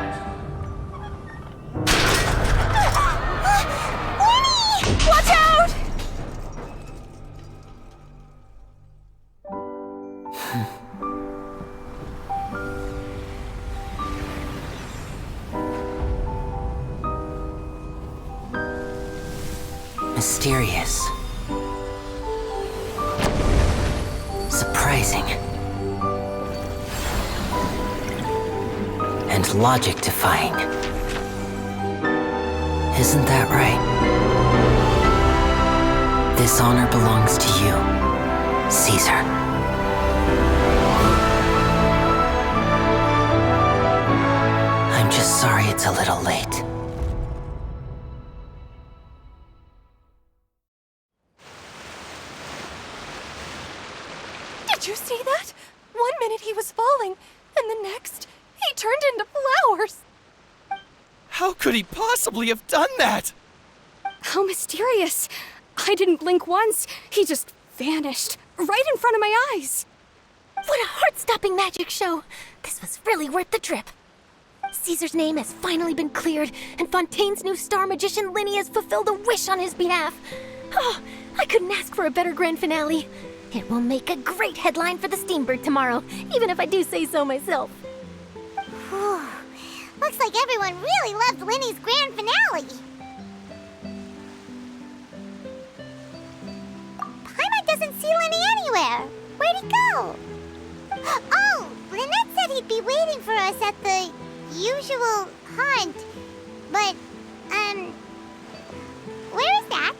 Mysterious. Surprising. And logic-defying. Isn't that right? This honor belongs to you, Caesar. I'm just sorry it's a little late. Did you see that? 1 minute he was falling, and the next, he turned into flowers. How could he possibly have done that? How mysterious. I didn't blink once. He just vanished, right in front of my eyes. What a heart-stopping magic show! This was really worth the trip. Caesar's name has finally been cleared, and Fontaine's new star magician Lyney has fulfilled a wish on his behalf. Oh, I couldn't ask for a better grand finale. It will make a great headline for the Steambird tomorrow, even if I do say so myself. Whew. Looks like everyone really loved Lyney's grand finale. Paimon doesn't see Lyney anywhere. Where'd he go? Oh, Lynette said he'd be waiting for us at the usual haunt. But, where is that?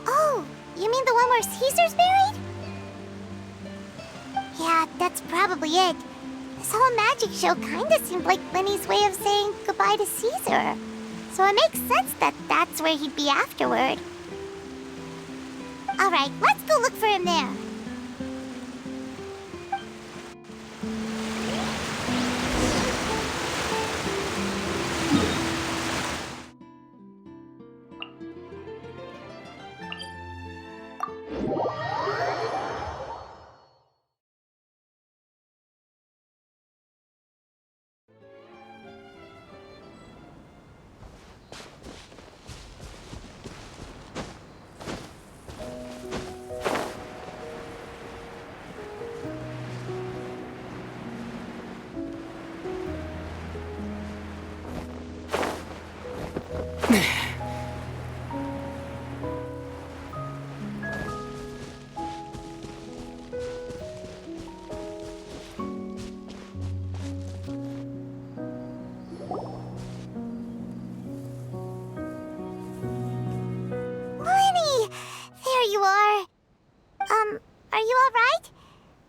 Oh, you mean the one where Caesar's buried? Yeah, that's probably it. This whole magic show kinda seemed like Lyney's way of saying goodbye to Caesar. So it makes sense that that's where he'd be afterward. Alright, let's go look for him there.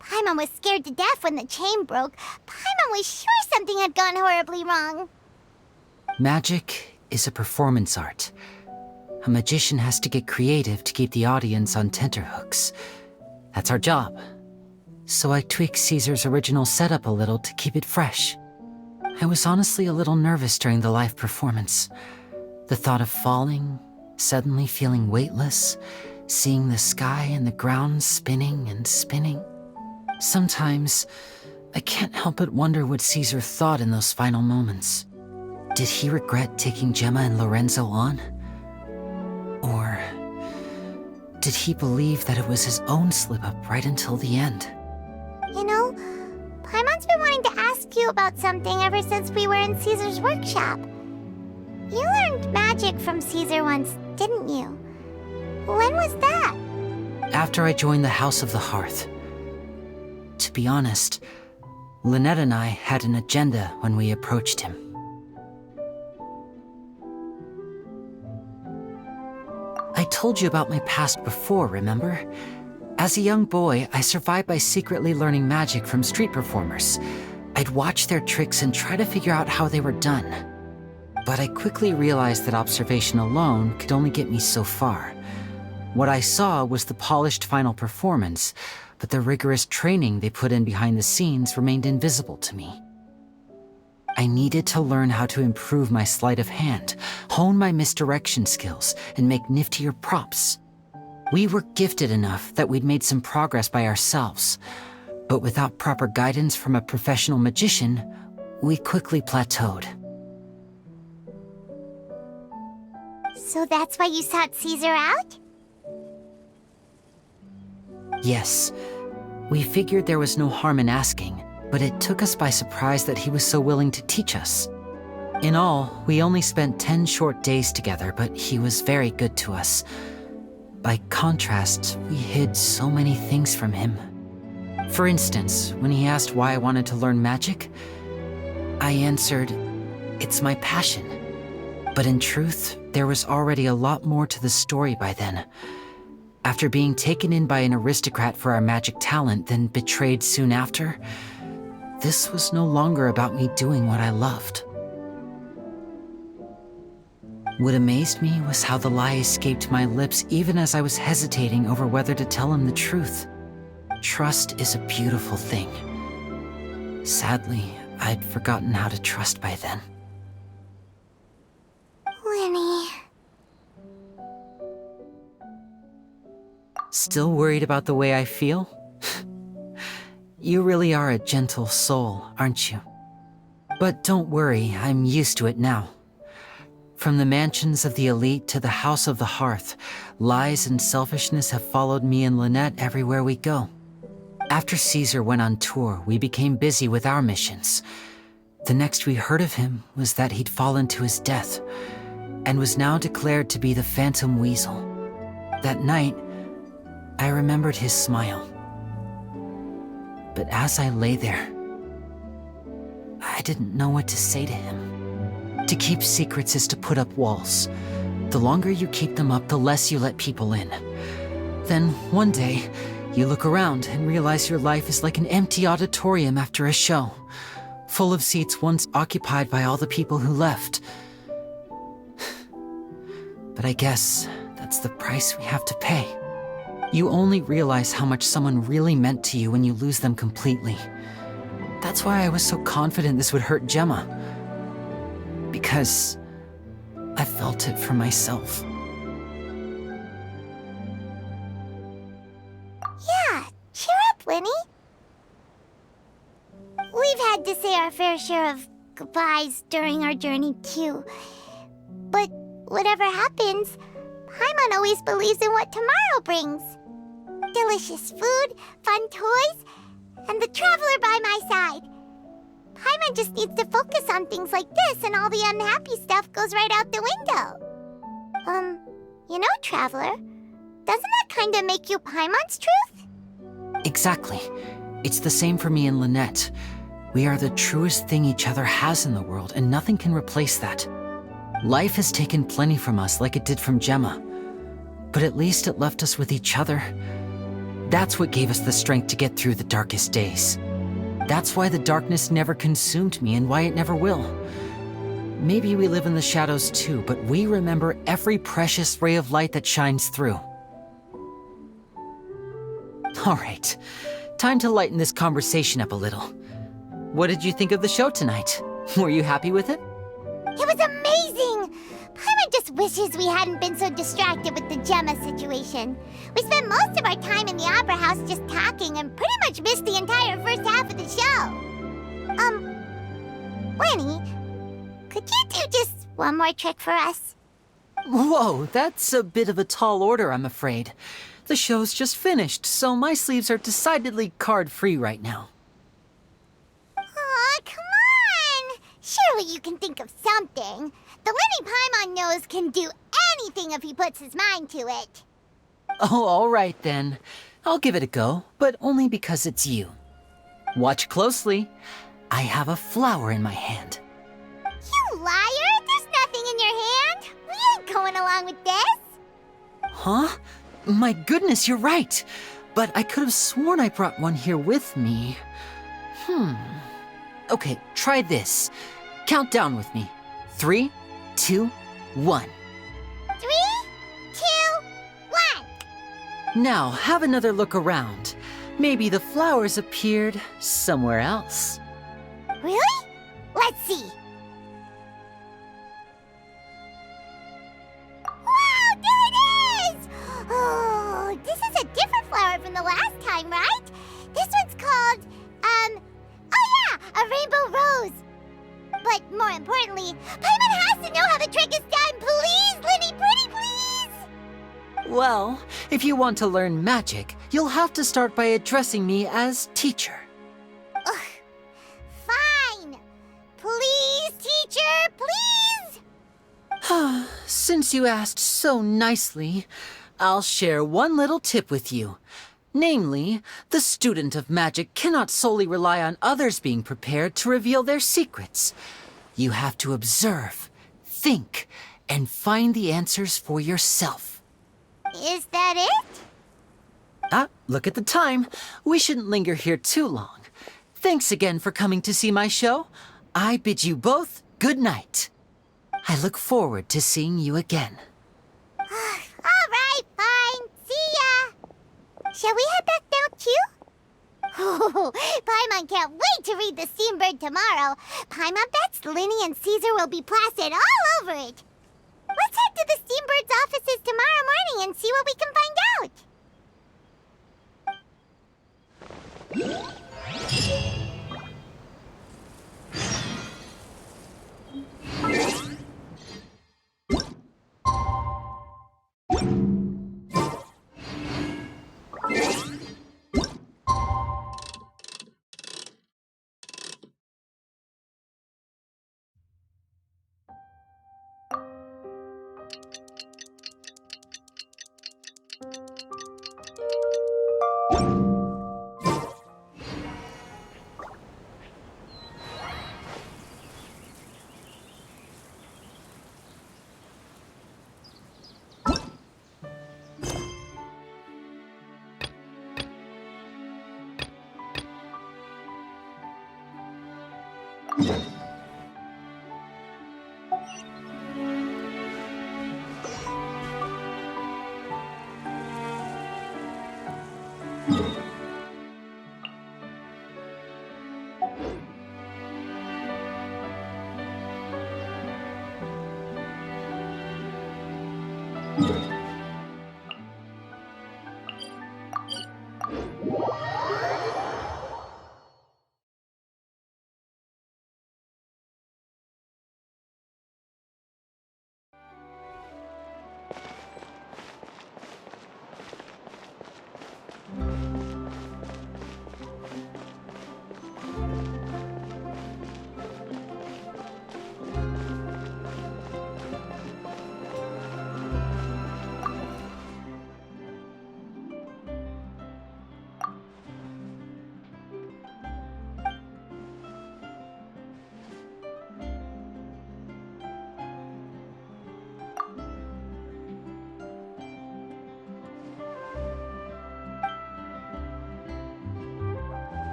Paimon was scared to death when the chain broke. Paimon was sure something had gone horribly wrong. Magic is a performance art. A magician has to get creative to keep the audience on tenterhooks. That's our job. So I tweaked Caesar's original setup a little to keep it fresh. I was honestly a little nervous during the live performance. The thought of falling, suddenly feeling weightless, seeing the sky and the ground spinning and spinning. Sometimes, I can't help but wonder what Caesar thought in those final moments. Did he regret taking Gemma and Lorenzo on? Or did he believe that it was his own slip-up right until the end? You know, Paimon's been wanting to ask you about something ever since we were in Caesar's workshop. You learned magic from Caesar once, didn't you? When was that? After I joined the House of the Hearth. To be honest, Lynette and I had an agenda when we approached him. I told you about my past before, remember? As a young boy, I survived by secretly learning magic from street performers. I'd watch their tricks and try to figure out how they were done. But I quickly realized that observation alone could only get me so far. What I saw was the polished final performance, but the rigorous training they put in behind the scenes remained invisible to me. I needed to learn how to improve my sleight of hand, hone my misdirection skills, and make niftier props. We were gifted enough that we'd made some progress by ourselves, but without proper guidance from a professional magician, we quickly plateaued. So that's why you sought Caesar out? Yes, we figured there was no harm in asking, but it took us by surprise that he was so willing to teach us. In all, we only spent 10 short days together, but he was very good to us. By contrast, we hid so many things from him. For instance, when he asked why I wanted to learn magic, I answered, "It's my passion." But in truth, there was already a lot more to the story by then. After being taken in by an aristocrat for our magic talent, then betrayed soon after, this was no longer about me doing what I loved. What amazed me was how the lie escaped my lips even as I was hesitating over whether to tell him the truth. Trust is a beautiful thing. Sadly, I'd forgotten how to trust by then. Lyney. Still worried about the way I feel? You really are a gentle soul, aren't you? But don't worry, I'm used to it now. From the mansions of the elite to the house of the hearth, lies and selfishness have followed me and Lynette everywhere we go. After Caesar went on tour, we became busy with our missions. The next we heard of him was that he'd fallen to his death, and was now declared to be the Phantom Weasel. That night, I remembered his smile. But as I lay there, I didn't know what to say to him. To keep secrets is to put up walls. The longer you keep them up, the less you let people in. Then, one day, you look around and realize your life is like an empty auditorium after a show, full of seats once occupied by all the people who left. But I guess that's the price we have to pay. You only realize how much someone really meant to you when you lose them completely. That's why I was so confident this would hurt Gemma. Because I felt it for myself. Yeah, cheer up, Lyney. We've had to say our fair share of goodbyes during our journey, too. But whatever happens, Paimon always believes in what tomorrow brings. Delicious food, fun toys, and the Traveler by my side. Paimon just needs to focus on things like this, and all the unhappy stuff goes right out the window. You know, Traveler, doesn't that kind of make you Paimon's truth? Exactly. It's the same for me and Lynette. We are the truest thing each other has in the world, and nothing can replace that. Life has taken plenty from us, like it did from Gemma. But at least it left us with each other. That's what gave us the strength to get through the darkest days. That's why the darkness never consumed me and why it never will. Maybe we live in the shadows too, but we remember every precious ray of light that shines through. All right, time to lighten this conversation up a little. What did you think of the show tonight? Were you happy with it? It was amazing! Paimon just wishes we hadn't been so distracted with the Gemma situation. We spent most of our time in the Opera House just talking and pretty much missed the entire first half of the show. Lyney, could you do just one more trick for us? Whoa, that's a bit of a tall order, I'm afraid. The show's just finished, so my sleeves are decidedly card-free right now. Aw, come on! Surely you can think of something. The Lyney Paimon knows can do anything if he puts his mind to it. Oh, all right then. I'll give it a go, but only because it's you. Watch closely. I have a flower in my hand. You liar! There's nothing in your hand! We ain't going along with this! Huh? My goodness, you're right. But I could have sworn I brought one here with me. Okay, try this. Count down with me. 3, 2, 1. 3, 2, 1. Now, have another look around. Maybe the flowers appeared somewhere else. Really? Let's see. Wow, there it is! Oh, this is a different flower from the last time, right? This one's called, oh yeah, a rainbow rose. But more importantly, Paimon has to know how the trick is done. Please, Lyney, pretty please! Well, if you want to learn magic, you'll have to start by addressing me as teacher. Ugh. Fine. Please, teacher, please! Since you asked so nicely, I'll share one little tip with you. Namely, the student of magic cannot solely rely on others being prepared to reveal their secrets. You have to observe, think, and find the answers for yourself. Is that it? Look at the time. We shouldn't linger here too long. Thanks again for coming to see my show. I bid you both good night. I look forward to seeing you again. All right, fine. See ya. Shall we head back now, too? Oh, Paimon can't wait to read The Steambird tomorrow. Paimon bets Lyney and Caesar will be plastered all over it. Let's head to the Steambird's offices tomorrow morning and see what we can find out.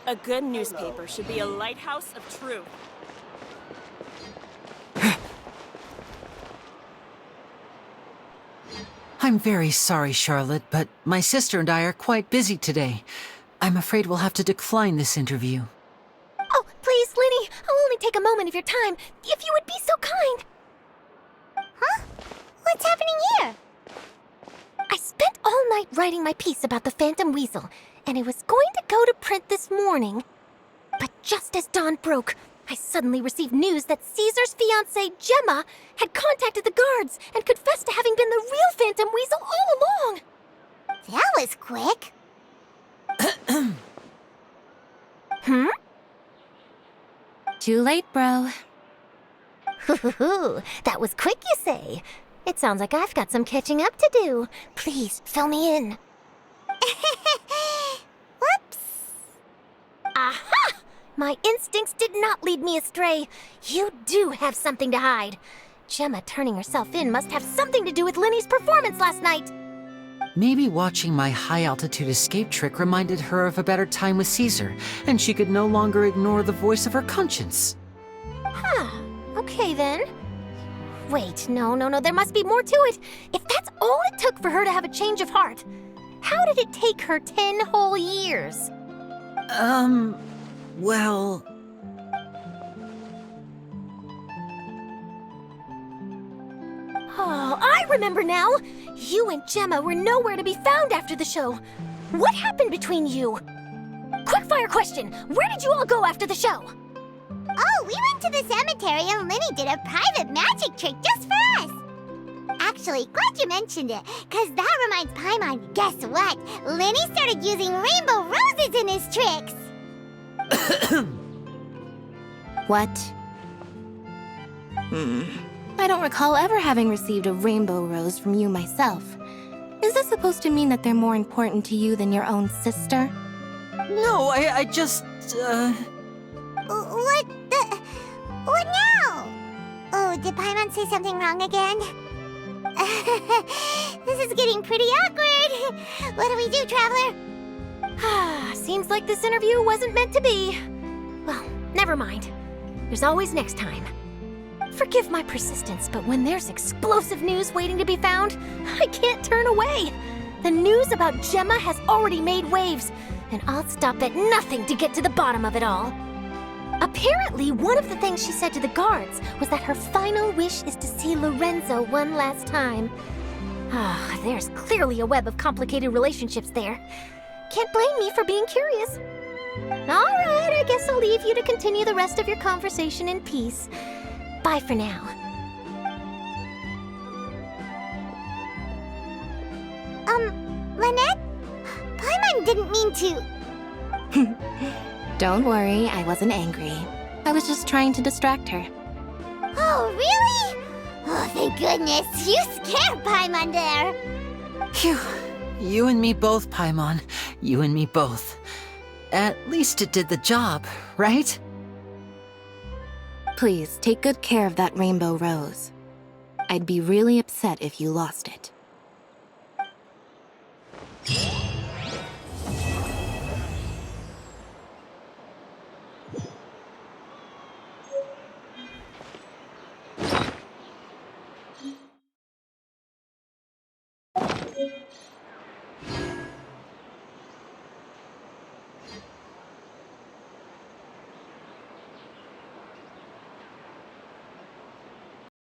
A good newspaper should be a lighthouse of truth. I'm very sorry, Charlotte, but my sister and I are quite busy today. I'm afraid we'll have to decline this interview. Oh, please, Lyney, I'll only take a moment of your time, if you would be so kind. Huh? What's happening here? I spent all night writing my piece about the Phantom Weasel, and it was going to go to print this morning. But just as dawn broke, I suddenly received news that Caesar's fiancée, Gemma, had contacted the guards and confessed to having been the real Phantom Weasel all along. That was quick. Hmm? Too late, bro. Hoo-hoo-hoo, that was quick, you say? It sounds like I've got some catching up to do. Please, fill me in. Whoops. Aha! My instincts did not lead me astray. You do have something to hide. Gemma turning herself in must have something to do with Lyney's performance last night. Maybe watching my high-altitude escape trick reminded her of a better time with Caesar, and she could no longer ignore the voice of her conscience. Huh. Okay, then. Wait, no, there must be more to it. If that's all it took for her to have a change of heart, how did it take her 10 whole years? Well... Oh, I remember now! You and Gemma were nowhere to be found after the show. What happened between you? Quickfire question! Where did you all go after the show? Oh, we went to the cemetery and Lyney did a private magic trick just for us. Actually, glad you mentioned it, because that reminds Paimon, guess what? Lyney started using rainbow roses in his tricks. What? I don't recall ever having received a rainbow rose from you myself. Is this supposed to mean that they're more important to you than your own sister? No, I just, What now? Oh, did Paimon say something wrong again? This is getting pretty awkward. What do we do, Traveler? Seems like this interview wasn't meant to be. Well, never mind. There's always next time. Forgive my persistence, but when there's explosive news waiting to be found, I can't turn away. The news about Gemma has already made waves, and I'll stop at nothing to get to the bottom of it all. Apparently, one of the things she said to the guards was that her final wish is to see Lorenzo one last time. There's clearly a web of complicated relationships there. Can't blame me for being curious. All right, I guess I'll leave you to continue the rest of your conversation in peace. Bye for now. Lynette? Paimon didn't mean to... Don't worry, I wasn't angry. I was just trying to distract her. Oh, really? Oh, thank goodness. You scared Paimon there. Phew. You and me both, Paimon. You and me both. At least it did the job, right? Please, take good care of that rainbow rose. I'd be really upset if you lost it.